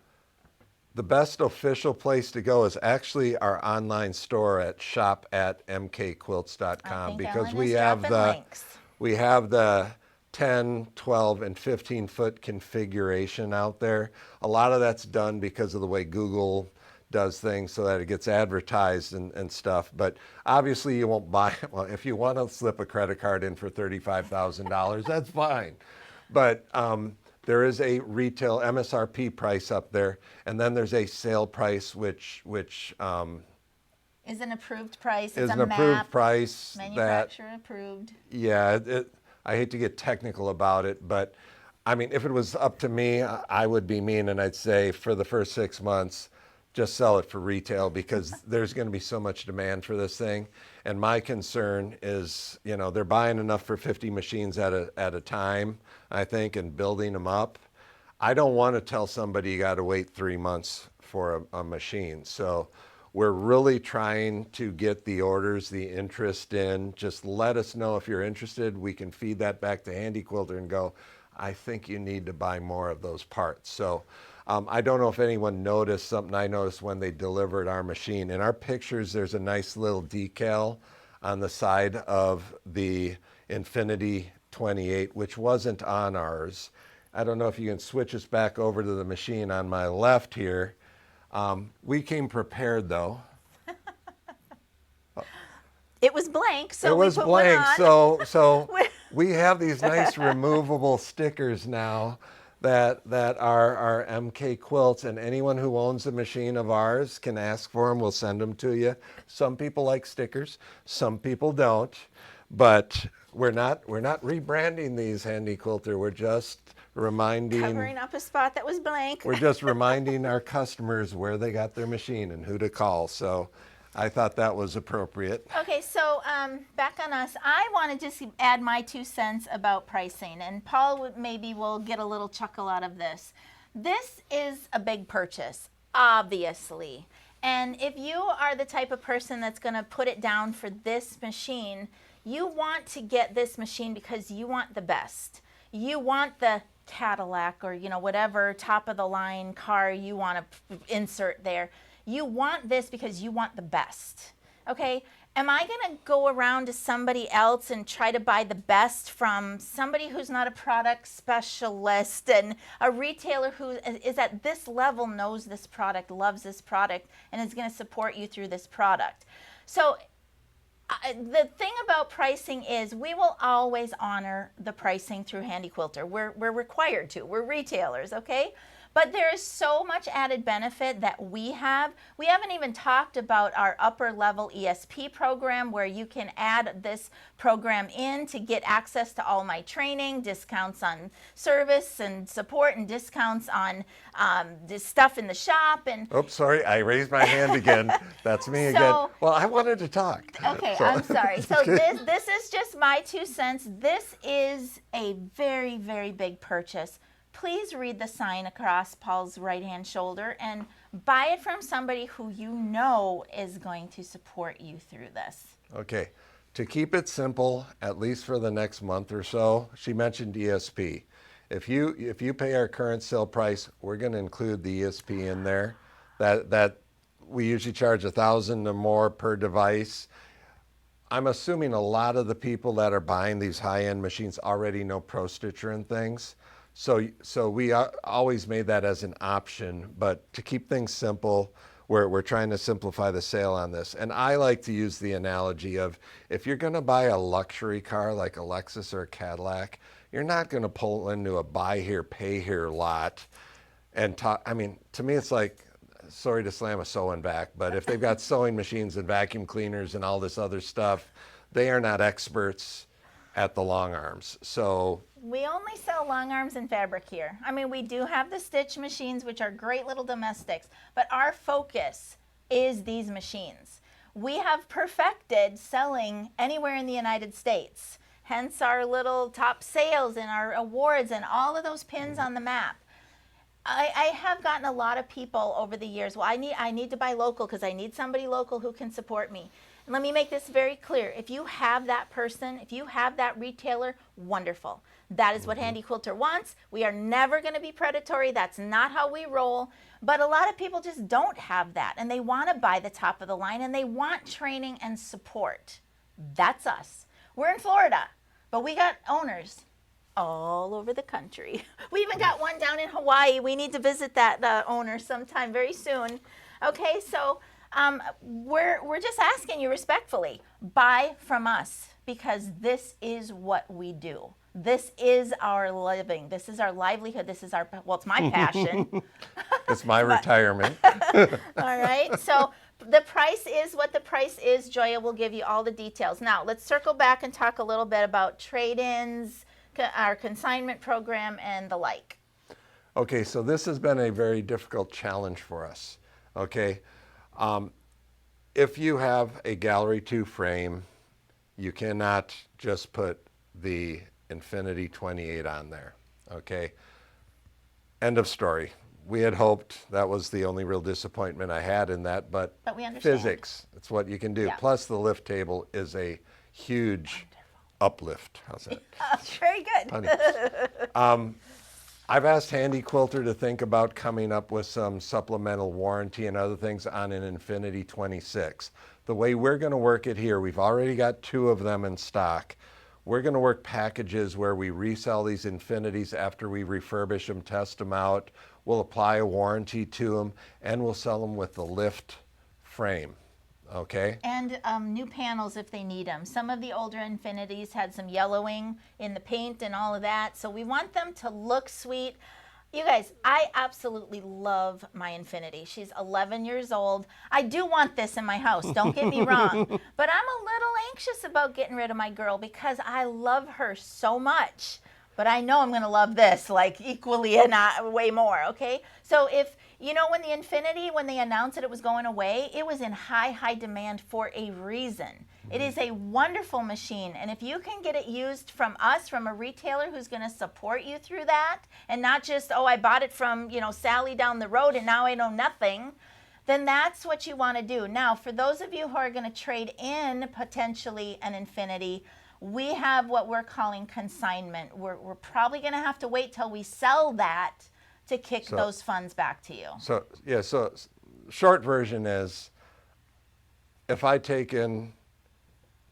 the best official place to go is actually our online store at shop@mkquilts.com I think because Ellen we is have dropping links. we have the 10, 12, and 15-foot configuration out there. A lot of that's done because of the way Google does things so that it gets advertised and stuff. But obviously you won't buy, well, if you want to slip a credit card in for $35,000, that's fine. But there is a retail MSRP price up there, and then there's a sale price, which Is an approved price. is It's an a approved map, price that, manufacturer approved. yeah, I hate to get technical about it, but I mean, if it was up to me, I would be mean and I'd say for the first 6 months, just sell it for retail because there's going to be so much demand for this thing. And my concern is, you know, they're buying enough for 50 machines at a time, I think, and building them up. I don't want to tell somebody you got to wait 3 months for a machine. So we're really trying to get the orders, the interest in. Just let us know if you're interested. We can feed that back to Handi Quilter and go, I think you need to buy more of those parts. So I don't know if anyone noticed something I noticed when they delivered our machine. In our pictures, there's a nice little decal on the side of the Infinity 28, which wasn't on ours. I don't know if you can switch us back over to the machine on my left here. We came prepared though. It was blank, so It was we put blank, one on. so we have these nice removable stickers now that are our MK quilts, and anyone who owns a machine of ours can ask for them. We'll send them to you. Some people like stickers, some people don't, but we're not rebranding these, Handi Quilter. We're just reminding. Covering up a spot that was blank. We're just reminding our customers where they got their machine and who to call. So I thought that was appropriate. Okay, so back on us. I want to just add my 2 cents about pricing, and Paul maybe will get a little chuckle out of this. This is a big purchase, obviously. And if you are the type of person that's going to put it down for this machine, you want to get this machine because you want the best. You want the Cadillac or, you know, whatever top of the line car you want to insert there. You want this because you want the best. Okay? Am I going to go around to somebody else and try to buy the best from somebody who's not a product specialist and a retailer who is at this level, knows this product, loves this product, and is going to support you through this product? So the thing about pricing is we will always honor the pricing through Handi Quilter. We're required to. We're retailers, okay? But there is so much added benefit that we have. We haven't even talked about our upper level ESP program where you can add this program in to get access to all my training, discounts on service and support, and discounts on this stuff in the shop. And Oops, sorry, I raised my hand again. That's me again. Well, I wanted to talk. Okay, I'm sorry. So this is just my 2 cents. This is a very, very big purchase. Please read the sign across Paul's right-hand shoulder and buy it from somebody who you know is going to support you through this. Okay, to keep it simple, at least for the next month or so, she mentioned ESP. If you pay our current sale price, we're going to include the ESP in there. That we usually charge $1,000 or more per device. I'm assuming a lot of the people that are buying these high-end machines already know Pro Stitcher and things. So we always made that as an option, but to keep things simple, we're trying to simplify the sale on this. And I like to use the analogy of, if you're going to buy a luxury car like a Lexus or a Cadillac, you're not going to pull into a buy here, pay here lot and talk. I mean, to me, it's like, sorry to slam a sewing back, but if they've got sewing machines and vacuum cleaners and all this other stuff, they are not experts at the long arms. So we only sell long arms and fabric here. I mean, we do have the stitch machines, which are great little domestics, but our focus is these machines. We have perfected selling anywhere in the United States, hence our little top sales and our awards and all of those pins on the map. I have gotten a lot of people over the years, well, I need to buy local because I need somebody local who can support me. And let me make this very clear. If you have that person, if you have that retailer, wonderful. That is what Handi Quilter wants. We are never going to be predatory. That's not how we roll. But a lot of people just don't have that, and they want to buy the top of the line, and they want training and support. That's us. We're in Florida, but we got owners all over the country. We even got one down in Hawaii. We need to visit that owner sometime very soon. Okay, so we're just asking you respectfully, buy from us, because this is what we do. This is our living. This is our livelihood. This is our, well, it's my passion. it's my retirement. All right, so the price is what the price is. Joyia will give you all the details. Now, let's circle back and talk a little bit about trade-ins, our consignment program, and the like. Okay, so this has been a very difficult challenge for us. Okay, if you have a Gallery 2 frame, you cannot just put the Infinity 28 on there. Okay, end of story. We had hoped. That was the only real disappointment I had in that, but we understand. Physics, it's what you can do. Yeah. Plus the lift table is a huge uplift. How's that? Very good. I've asked Handi Quilter to think about coming up with some supplemental warranty and other things on an Infinity 26. The way we're going to work it here, we've already got 2 of them in stock. We're going to work packages where we resell these Infinities after we refurbish them, test them out. We'll apply a warranty to them, and we'll sell them with the lift frame. Okay. And new panels if they need them. Some of the older Infinities had some yellowing in the paint and all of that, so we want them to look sweet. You guys, I absolutely love my Infinity. She's 11 years old. I do want this in my house, don't get me wrong, but I'm a little anxious about getting rid of my girl because I love her so much. But I know I'm going to love this like equally and way more, okay? So if, you know, when the Infinity, when they announced that it was going away, it was in high demand for a reason. It is a wonderful machine, and if you can get it used from us, from a retailer who's going to support you through that, and not just, oh, I bought it from, you know, Sally down the road and now I know nothing, then that's what you want to do. Now, for those of you who are going to trade in potentially an Infinity, we have what we're calling consignment. We're probably going to have to wait till we sell that to kick those funds back to you. So, yeah, so short version is, if I take in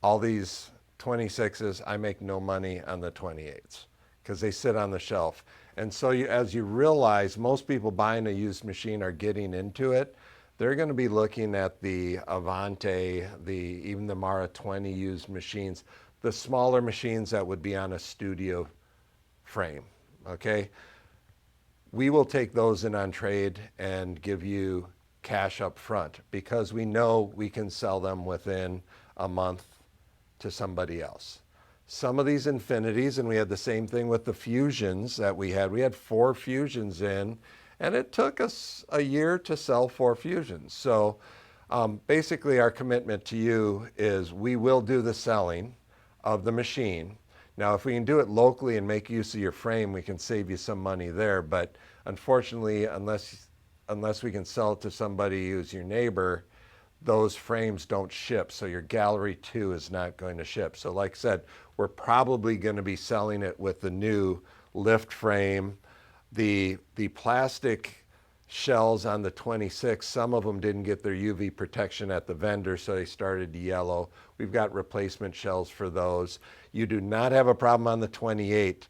all these 26s, I make no money on the 28s because they sit on the shelf. And so as you realize, most people buying a used machine are getting into it. They're going to be looking at the Avante, even the Mara 20 used machines, the smaller machines that would be on a studio frame, okay? We will take those in on trade and give you cash up front because we know we can sell them within a month to somebody else. Some of these Infinities, and we had the same thing with the Fusions that we had. We had 4 Fusions in, and it took us a year to sell 4 Fusions. So basically our commitment to you is we will do the selling of the machine. Now, if we can do it locally and make use of your frame, we can save you some money there. But unfortunately, unless we can sell it to somebody who's your neighbor, those frames don't ship. So your Gallery 2 is not going to ship. So like I said, we're probably going to be selling it with the new lift frame. The plastic shells on the 26. Some of them didn't get their UV protection at the vendor, so they started to yellow. We've got replacement shells for those. You do not have a problem on the 28.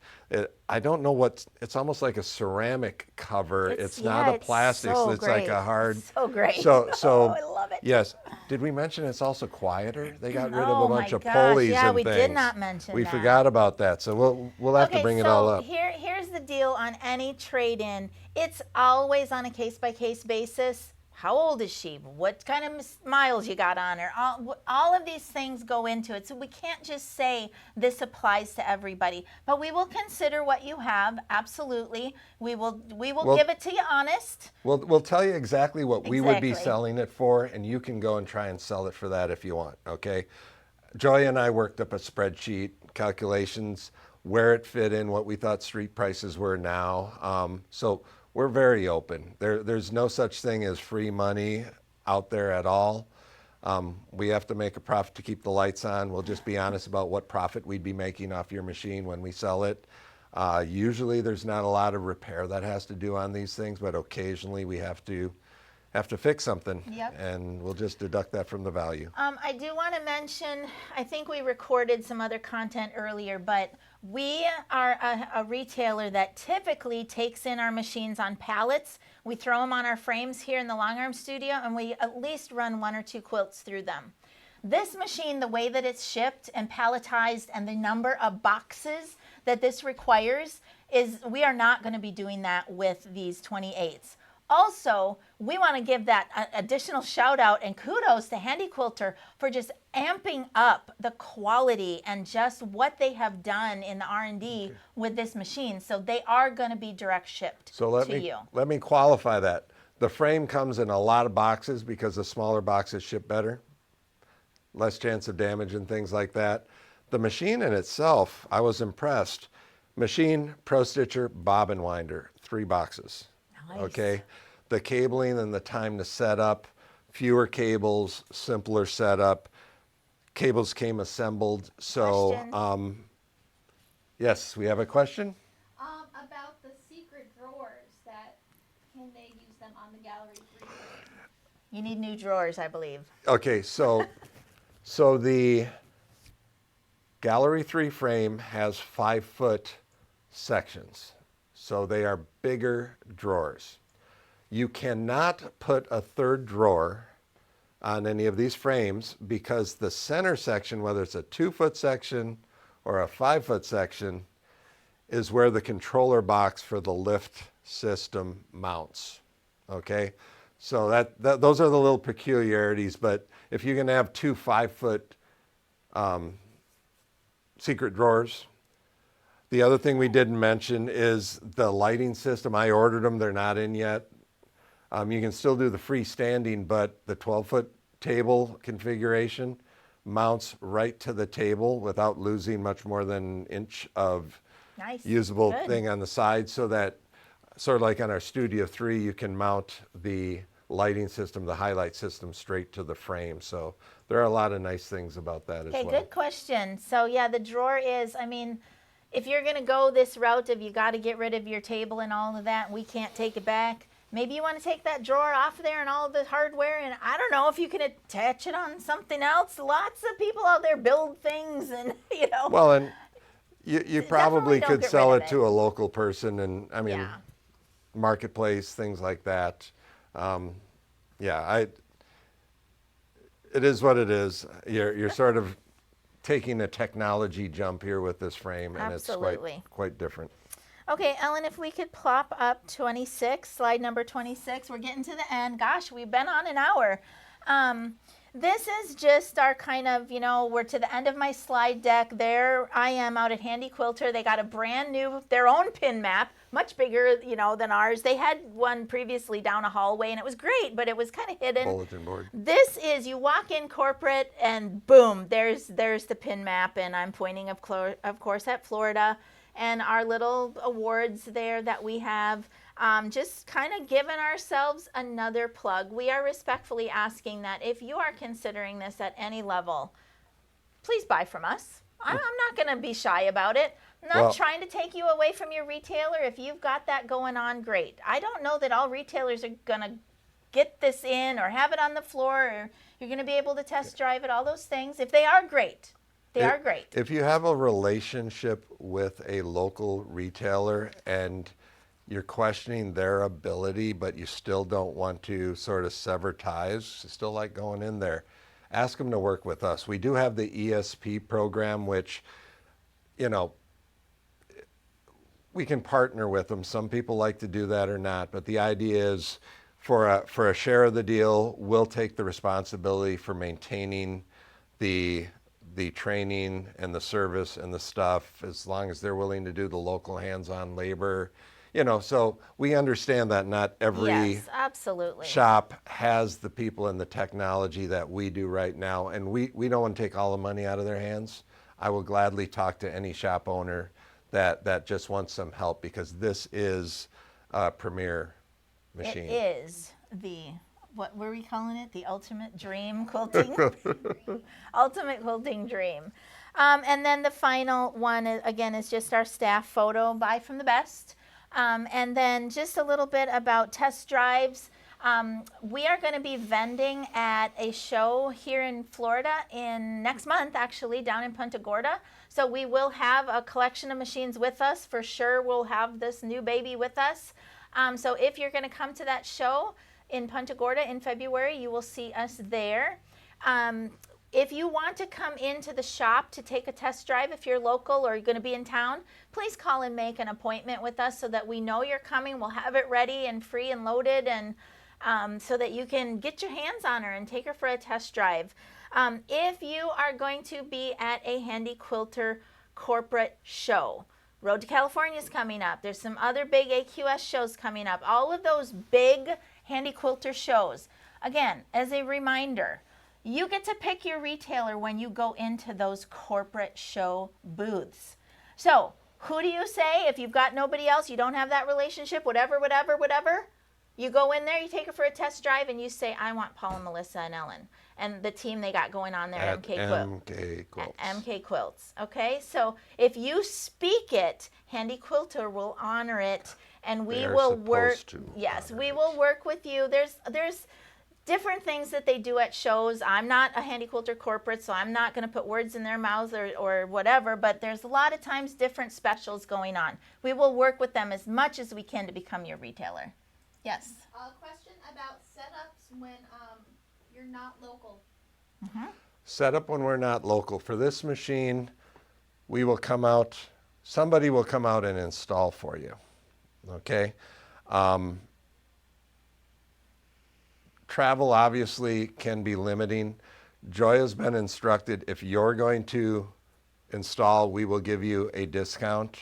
I don't know it's almost like a ceramic cover. It's not a plastic, so so it's like a hard. It's so great. So Oh, I love it. yes. Did we mention it's also quieter? They got rid of Oh a bunch my of gosh, pulleys yeah, and we things. did not mention We that. forgot about that, so we'll have to bring it all up. Here's the deal on any trade-in. It's always on a case-by-case basis. How old is she? What kind of miles you got on her? All of these things go into it. So we can't just say this applies to everybody. But we will consider what you have. Absolutely. We will give it to you honest. We'll tell you exactly what we would be Exactly. selling it for, and you can go and try and sell it for that if you want, okay? Joyia and I worked up a spreadsheet, calculations, where it fit in, what we thought street prices were now. So we're very open. There's no such thing as free money out there at all. We have to make a profit to keep the lights on. We'll just be honest about what profit we'd be making off your machine when we sell it. Usually there's not a lot of repair that has to do on these things, but occasionally we have to fix something. Yep. And we'll just deduct that from the value. I do want to mention, I think we recorded some other content earlier, but we are a retailer that typically takes in our machines on pallets. We throw them on our frames here in the Long Arm studio, and we at least run 1 or 2 quilts through them. This machine, the way that it's shipped and palletized and the number of boxes that this requires, is we are not going to be doing that with these 28s. Also, we want to give that additional shout out and kudos to Handi Quilter for just amping up the quality and just what they have done in the R&D with this machine. So they are going to be direct shipped to you. Let me qualify that. The frame comes in a lot of boxes because the smaller boxes ship better, less chance of damage and things like that. The machine in itself, I was impressed. Machine, Pro Stitcher, bobbin winder, 3 boxes. Nice. Okay, the cabling and the time to set up, fewer cables, simpler setup. Cables came assembled. So, Question. yes, we have a question. About the secret drawers, can they use them on the Gallery 3? You need new drawers, I believe. Okay, so the Gallery 3 frame has 5-foot sections. So they are bigger drawers. You cannot put a third drawer on any of these frames because the center section, whether it's a 2-foot section or a 5-foot section, is where the controller box for the lift system mounts. Okay, so those are the little peculiarities. But if you're going to have 2 5-foot secret drawers. The other thing we didn't mention is the lighting system. I ordered them, they're not in yet. You can still do the freestanding, but the 12-foot table configuration mounts right to the table without losing much more than an inch of usable thing on the side, so that sort of like on our Studio 3, you can mount the lighting system, the highlight system straight to the frame. So there are a lot of nice things about that as well. Okay, good question. So yeah, the drawer is, I mean, if you're going to go this route of you got to get rid of your table and all of that, we can't take it back. Maybe you want to take that drawer off there and all of the hardware, and I don't know if you can attach it on something else. Lots of people out there build things, and you know. Well, and you probably could get sell rid of it to a local person, and I mean, Yeah. marketplace, things like that. It is what it is. You're sort of taking a technology jump here with this frame, and Absolutely. it's quite different. Okay, Ellen, if we could plop up 26, slide number 26. We're getting to the end. Gosh, we've been on an hour. This is just our kind of, you know, we're to the end of my slide deck. There I am out at Handi Quilter. They got a brand new, their own pin map, much bigger, you know, than ours. They had one previously down a hallway, and it was great, but it was kind of hidden. Bulletin board. This is, you walk in corporate, and boom, there's the pin map, and I'm pointing, of course, at Florida, and our little awards there that we have. Just kind of giving ourselves another plug. We are respectfully asking that if you are considering this at any level, please buy from us. I'm not going to be shy about it. I'm not Well- trying to take you away from your retailer. If you've got that going on, great. I don't know that all retailers are going to get this in or have it on the floor, or you're going to be able to test drive it, all those things. If they are, great. They are great. If you have a relationship with a local retailer and you're questioning their ability, but you still don't want to sort of sever ties, you still like going in there, ask them to work with us. We do have the ESP program, which, you know, we can partner with them. Some people like to do that or not, but the idea is for a share of the deal, we'll take the responsibility for maintaining the training and the service and the stuff, as long as they're willing to do the local hands-on labor. You know, so we understand that not every Yes, absolutely. shop has the people and the technology that we do right now, and we don't want to take all the money out of their hands. I will gladly talk to any shop owner that just wants some help, because this is a premier machine. It is what were we calling it? The ultimate dream quilting? Ultimate quilting dream. And then the final one, again, is just our staff photo, buy from the best. And then just a little bit about test drives. We are going to be vending at a show here in Florida in next month, actually, down in Punta Gorda. So we will have a collection of machines with us. For sure, we'll have this new baby with us. So if you're going to come to that show in Punta Gorda in February, you will see us there. If you want to come into the shop to take a test drive, if you're local or you're going to be in town, please call and make an appointment with us so that we know you're coming. We'll have it ready and free and loaded, and so that you can get your hands on her and take her for a test drive. If you are going to be at a Handi Quilter corporate show, Road to California is coming up. There's some other big AQS shows coming up. All of those big Handi Quilter shows. Again, as a reminder, you get to pick your retailer when you go into those corporate show booths. So who do you say, if you've got nobody else, you don't have that relationship, whatever, you go in there, you take her for a test drive, and you say, I want Paul and Melissa and Ellen and the team they got going on there at MK Quilts. MK Quilts. Okay, so if you speak it, Handi Quilter will honor it, and we They are will work. supposed to Yes, honor we it. will work with you. There's different things that they do at shows. I'm not a Handi Quilter corporate, so I'm not going to put words in their mouths or whatever, but there's a lot of times different specials going on. We will work with them as much as we can to become your retailer. Yes. A question about setups when you're not local. Set up when we're not local. For this machine, we will come out, somebody will come out and install for you, okay? Travel obviously can be limiting. Joya's been instructed, if you're going to install, we will give you a discount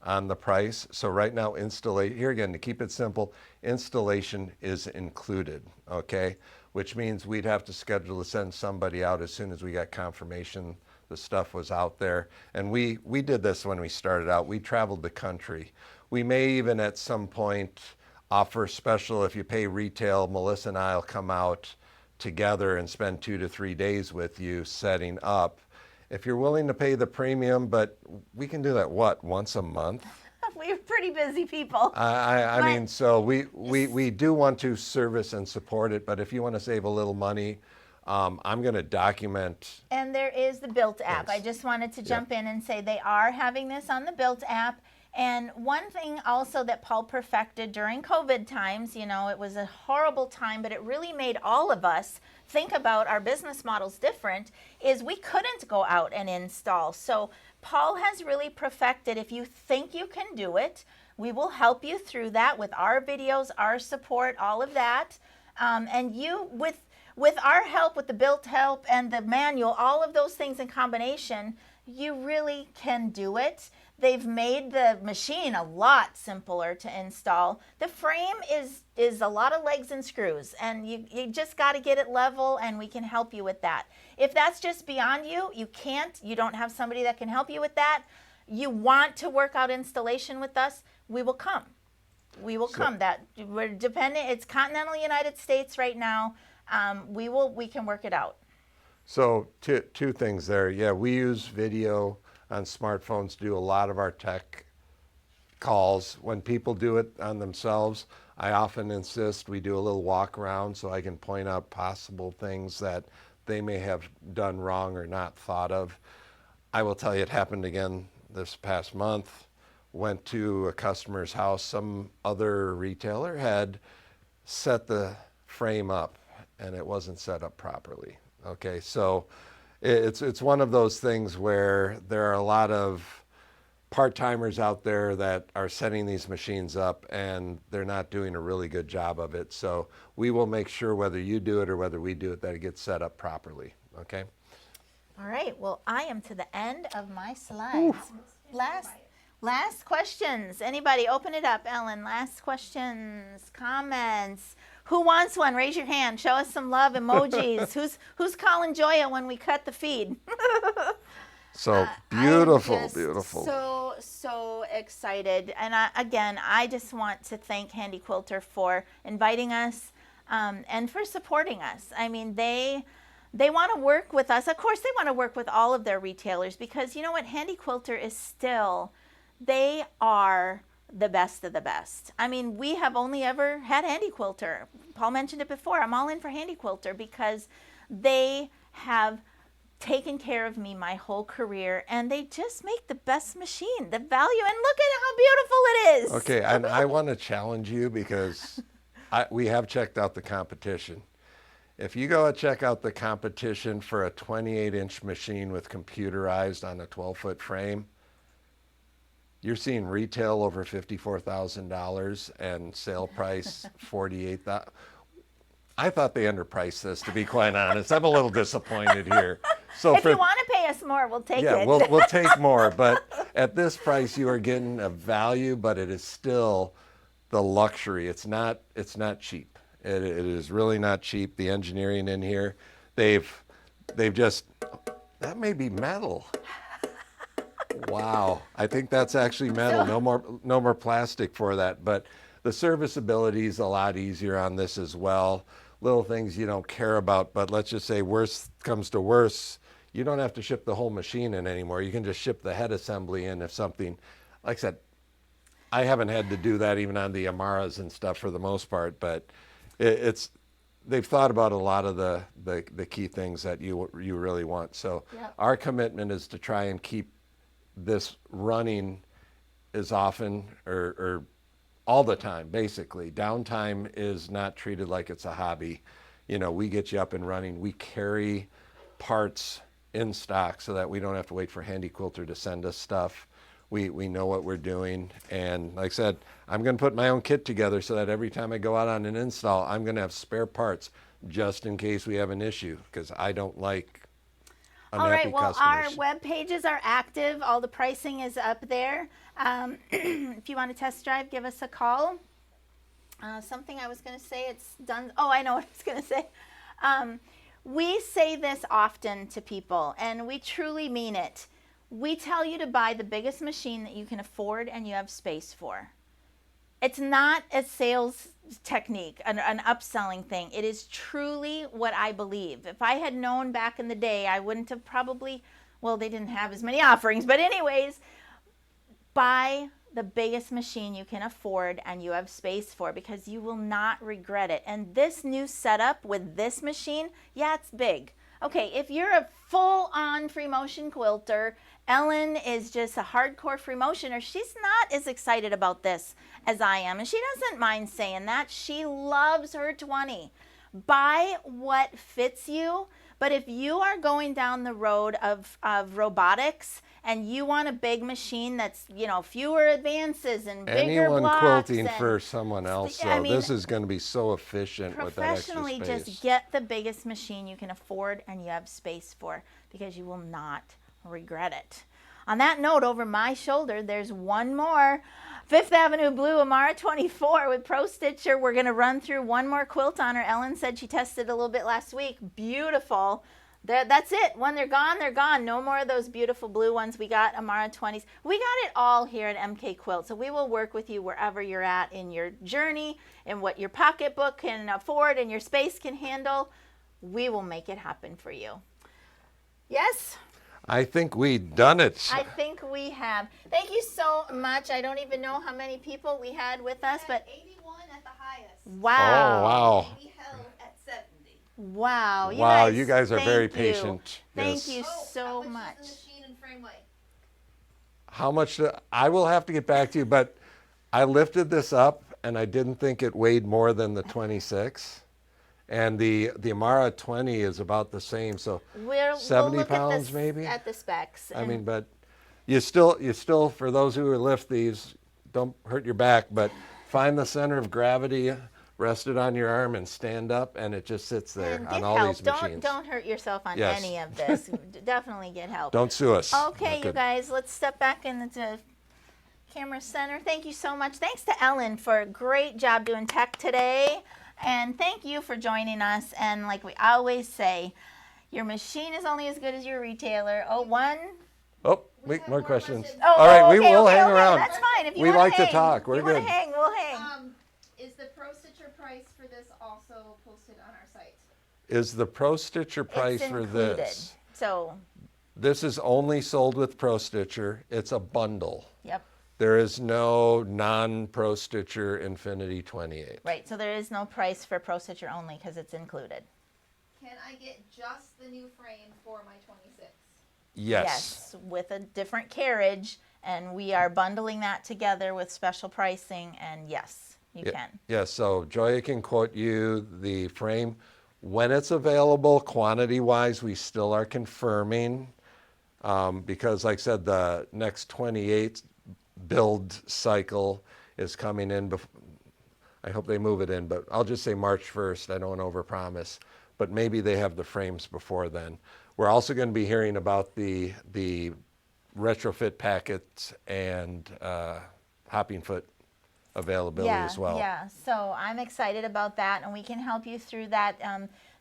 on the price. So right now, here again, to keep it simple, installation is included, okay? Which means we'd have to schedule to send somebody out as soon as we got confirmation the stuff was out there. And we did this when we started out. We traveled the country. We may even at some point offer special, if you pay retail, Melissa and I'll come out together and spend 2 to 3 days with you setting up. If you're willing to pay the premium, but we can do that, once a month? We're pretty busy people. I mean, so we do want to service and support it, but if you want to save a little money, I'm going to document. And there is the Built app. Yes. I just wanted to jump in and say they are having this on the Built app. And one thing also that Paul perfected during COVID times, you know, it was a horrible time, but it really made all of us think about our business models different, is we couldn't go out and install. So Paul has really perfected, if you think you can do it, we will help you through that with our videos, our support, all of that. And you, with our help, with the Built help and the manual, all of those things in combination, you really can do it. They've made the machine a lot simpler to install. The frame is a lot of legs and screws, and you just got to get it level, and we can help you with that. If that's just beyond you, you don't have somebody that can help you with that, you want to work out installation with us, we will come. We will come. We're dependent, it's continental United States right now. We can work it out. So two things there. Yeah, we use video on smartphones to do a lot of our tech calls. When people do it on themselves, I often insist we do a little walk around so I can point out possible things that they may have done wrong or not thought of. I will tell you it happened again this past month. Went to a customer's house. Some other retailer had set the frame up and it wasn't set up properly. Okay, so it's one of those things where there are a lot of part-timers out there that are setting these machines up and they're not doing a really good job of it. So we will make sure whether you do it or whether we do it that it gets set up properly. Okay. All right, well, I am to the end of my slides. Last questions. Anybody, open it up, Ellen. Last questions, comments. Who wants one? Raise your hand. Show us some love emojis. Who's calling Joyia when we cut the feed? So beautiful, I'm just beautiful. So excited. And again, I just want to thank Handi Quilter for inviting us and for supporting us. I mean, they want to work with us. Of course, they want to work with all of their retailers because you know what? Handi Quilter is still, they are the best of the best. I mean, we have only ever had Handi Quilter. Paul mentioned it before. I'm all in for Handi Quilter because they have taken care of me my whole career and they just make the best machine. The value, and look at how beautiful it is. Okay, and I want to challenge you because we have checked out the competition. If you go and check out the competition for a 28-inch machine with computerized on a 12-foot frame, you're seeing retail over $54,000 and sale price $48,000. I thought they underpriced this, to be quite honest. I'm a little disappointed here. So if you want to pay us more, we'll take it. Yeah, we'll take more. But at this price, you are getting a value, but it is still the luxury. It's not cheap. It is really not cheap. The engineering in here, they've just, that may be metal. Wow, I think that's actually metal. No more plastic for that. But the serviceability is a lot easier on this as well. Little things you don't care about, but let's just say worst comes to worst, you don't have to ship the whole machine in anymore. You can just ship the head assembly in if something, like I said, I haven't had to do that even on the Amaras and stuff for the most part, but they've thought about a lot of the key things that you really want. So Yep. Our commitment is to try and keep this running as often or all the time, basically. Downtime is not treated like it's a hobby. You know, we get you up and running. We carry parts in stock so that we don't have to wait for Handi Quilter to send us stuff. We know what we're doing. And like I said, I'm going to put my own kit together so that every time I go out on an install, I'm going to have spare parts just in case we have an issue, because I don't like all right, well, our customers. web pages are active. All the pricing is up there. If you want to test drive, give us a call. Something I was going to say, it's done. Oh, I know what I was going to say. We say this often to people, and we truly mean it. We tell you to buy the biggest machine that you can afford and you have space for. It's not a sales technique, an upselling thing. It is truly what I believe. If I had known back in the day, I wouldn't have probably, well, they didn't have as many offerings, but anyways, buy the biggest machine you can afford and you have space for, because you will not regret it. And this new setup with this machine, yeah, it's big. Okay, if you're a full-on free motion quilter, Ellen is just a hardcore free motioner. She's not as excited about this as I am, and she doesn't mind saying that. She loves her 20. Buy what fits you, but if you are going down the road of robotics and you want a big machine that's, you know, fewer advances and bigger Anyone blocks quilting and, for someone else, so I mean, this is going to be so efficient with that extra professionally, space. just get the biggest machine you can afford and you have space for, because you will not regret it. On that note, over my shoulder, there's one more Fifth Avenue Blue Amara 24 with Pro Stitcher. We're going to run through one more quilt on her. Ellen said she tested a little bit last week. Beautiful. That's it. When they're gone, they're gone. No more of those beautiful blue ones. We got Amara 20s. We got it all here at MK Quilt. So we will work with you wherever you're at in your journey and what your pocketbook can afford and your space can handle. We will make it happen for you. Yes, I think we done it. I think we have. Thank you so much. I don't even know how many people we had with us, but 81 at the highest. wow. Oh, wow. We held at 70. Wow. Wow, you guys are very thank you. patient. Thank Yes. you How so much much. does the machine and frame weigh? How much? I will have to get back to you, but I lifted this up and I didn't think it weighed more than the 26. And the Amara 20 is about the same, so We'll 70 look pounds at maybe. at the specs. I and- mean, but you still, for those who lift these, don't hurt your back, but find the center of gravity, rest it on your arm, and stand up, and it just sits there and on get all help. these machines. Don't hurt yourself on Yes. any of this. Definitely get help. Don't sue us. Okay, Not you good. guys, let's step back into camera center. Thank you so much. Thanks to Ellen for a great job doing tech today. And thank you for joining us. And like we always say, your machine is only as good as your retailer. Oh, one. Oh, wait, have more more questions. questions. Oh, All right, we okay, will okay, hang okay. around. That's fine. If you We wanna like to hang, talk. We're if you wanna good. hang, we'll hang. Is the Pro Stitcher price for this also posted on our site? Is the Pro Stitcher price It's for included. this? So, This is only sold with Pro Stitcher. It's a bundle. yep. There is no non-Pro Stitcher Infinity 28. Right. So there is no price for Pro Stitcher only because it's included. Can I get just the new frame for my 26? Yes. With a different carriage, and we are bundling that together with special pricing, and yes, you can. Yes, so Joyia can quote you the frame. When it's available, quantity-wise, we still are confirming because, like I said, the next 28 build cycle is coming in. I hope they move it in, but I'll just say March 1st. I don't want to overpromise, but maybe they have the frames before then. We're also going to be hearing about the retrofit packets and hopping foot availability as well. Yeah, so I'm excited about that, and we can help you through that.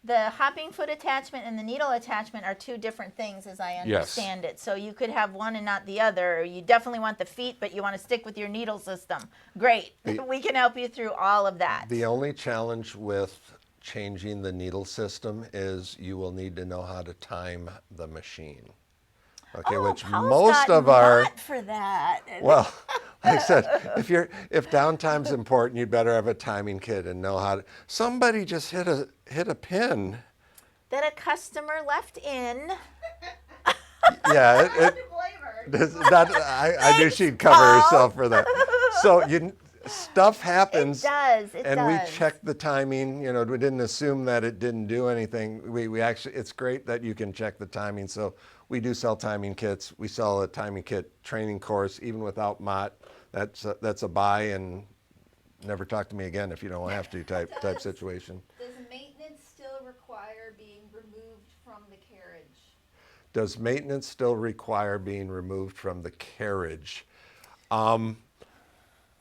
The hopping foot attachment and the needle attachment are two different things, as I understand it. So you could have one and not the other. Or you definitely want the feet, but you want to stick with your needle system. Great. We can help you through all of that. The only challenge with changing the needle system is you will need to know how to time the machine. Okay, which Paul's most got of our not for that. well, like I said, if downtime's important, you better have a timing kit and know how to. Somebody just hit a pin. That a customer left in. Yeah, I knew she'd cover Paul. herself for that. So stuff happens. It does. It and does. we checked the timing. You know, we didn't assume that it didn't do anything. We actually, it's great that you can check the timing. So we do sell timing kits. We sell a timing kit training course, even without Mott. That's a buy and never talk to me again if you don't have to type situation. Does maintenance still require being removed from the carriage? Does maintenance still require being removed from the carriage?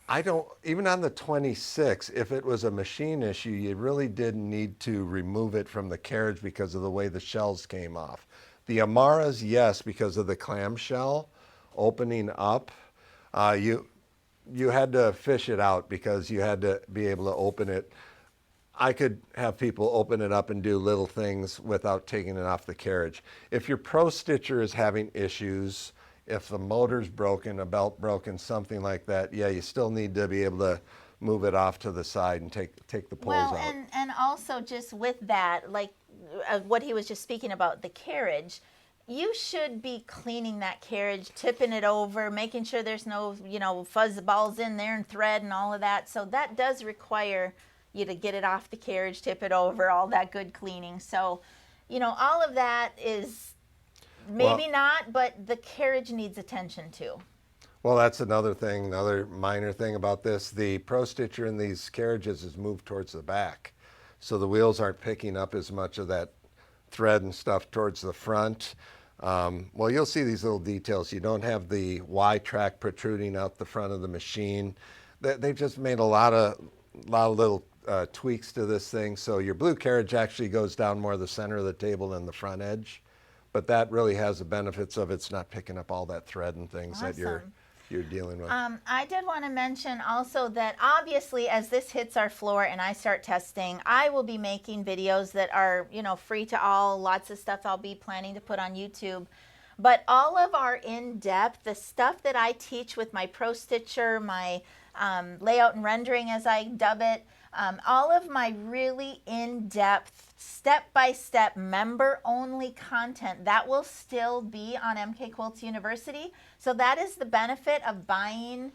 I don't, even on the 26, if it was a machine issue, you really didn't need to remove it from the carriage because of the way the shells came off. The Amaras, yes, because of the clamshell opening up. You had to fish it out because you had to be able to open it. I could have people open it up and do little things without taking it off the carriage. If your Pro Stitcher is having issues, if the motor's broken, a belt broken, something like that, yeah, you still need to be able to move it off to the side and take the pulls Well, out. and also just with that, like what he was just speaking about, the carriage, you should be cleaning that carriage, tipping it over, making sure there's no, fuzz balls in there and thread and all of that. So that does require you to get it off the carriage, tip it over, all that good cleaning. So, all of that is maybe not, but the carriage needs attention too. Well, that's another thing, another minor thing about this. The Pro Stitcher in these carriages is moved towards the back. So the wheels aren't picking up as much of that thread and stuff towards the front. Well, you'll see these little details. You don't have the Y track protruding out the front of the machine. They've just made a lot of little tweaks to this thing. So your blue carriage actually goes down more the center of the table than the front edge. But that really has the benefits of it's not picking up all that thread and things that you're you're dealing with. I did want to mention also that obviously as this hits our floor and I start testing, I will be making videos that are, free to all, lots of stuff I'll be planning to put on YouTube. But all of our in-depth, the stuff that I teach with my Pro Stitcher, my layout and rendering as I dub it, all of my really in-depth, step-by-step, member-only content, that will still be on MK Quilts University. So that is the benefit of buying,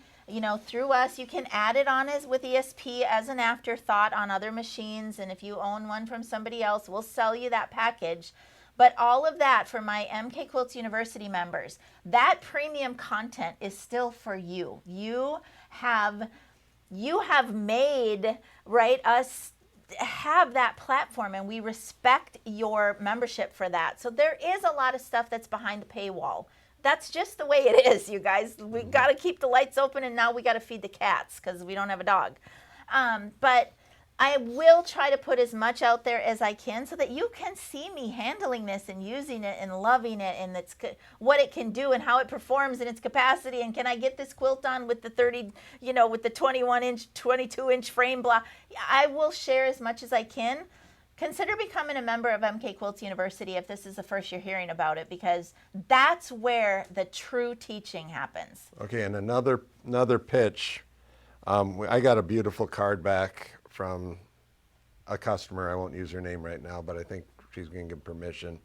through us. You can add it on as with ESP as an afterthought on other machines, and if you own one from somebody else, we'll sell you that package. But all of that for my MK Quilts University members, that premium content is still for you. You have made, right, us have that platform, and we respect your membership for that. So there is a lot of stuff that's behind the paywall. That's just the way it is, you guys. We got to keep the lights open, and now we got to feed the cats because we don't have a dog. But I will try to put as much out there as I can so that you can see me handling this and using it and loving it, and what it can do and how it performs and its capacity, and can I get this quilt on with the 30, with the 21-inch, 22-inch frame block. I will share as much as I can. Consider becoming a member of MK Quilts University if this is the first you're hearing about it, because that's where the true teaching happens. Okay, and another pitch. I got a beautiful card back from a customer. I won't use her name right now, but I think she's going to give permission.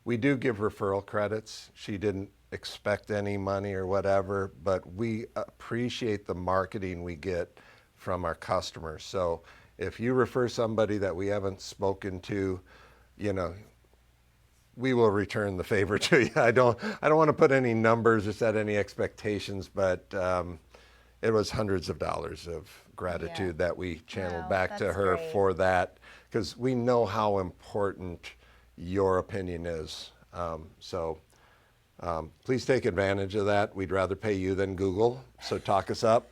We do give referral credits. She didn't expect any money or whatever, but we appreciate the marketing we get from our customers. So if you refer somebody that we haven't spoken to, we will return the favor to you. I don't want to put any numbers or set any expectations, but it was hundreds of dollars of gratitude that we channeled back to her for that, because we know how important your opinion is. So please take advantage of that. We'd rather pay you than Google, so talk us up.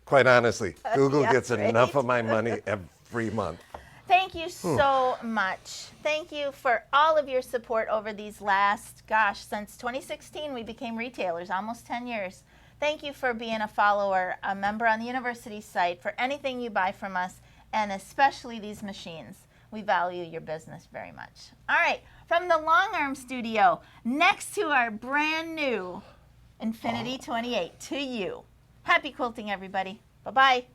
Quite honestly, Google gets enough of my money every month. Thank you so much. Thank you for all of your support over these last, since 2016 we became retailers, almost 10 years. Thank you for being a follower, a member on the university site, for anything you buy from us, and especially these machines. We value your business very much. All right, from the Long Arm Studio, next to our brand new Infinity 28, to you. Happy quilting, everybody. Bye-bye.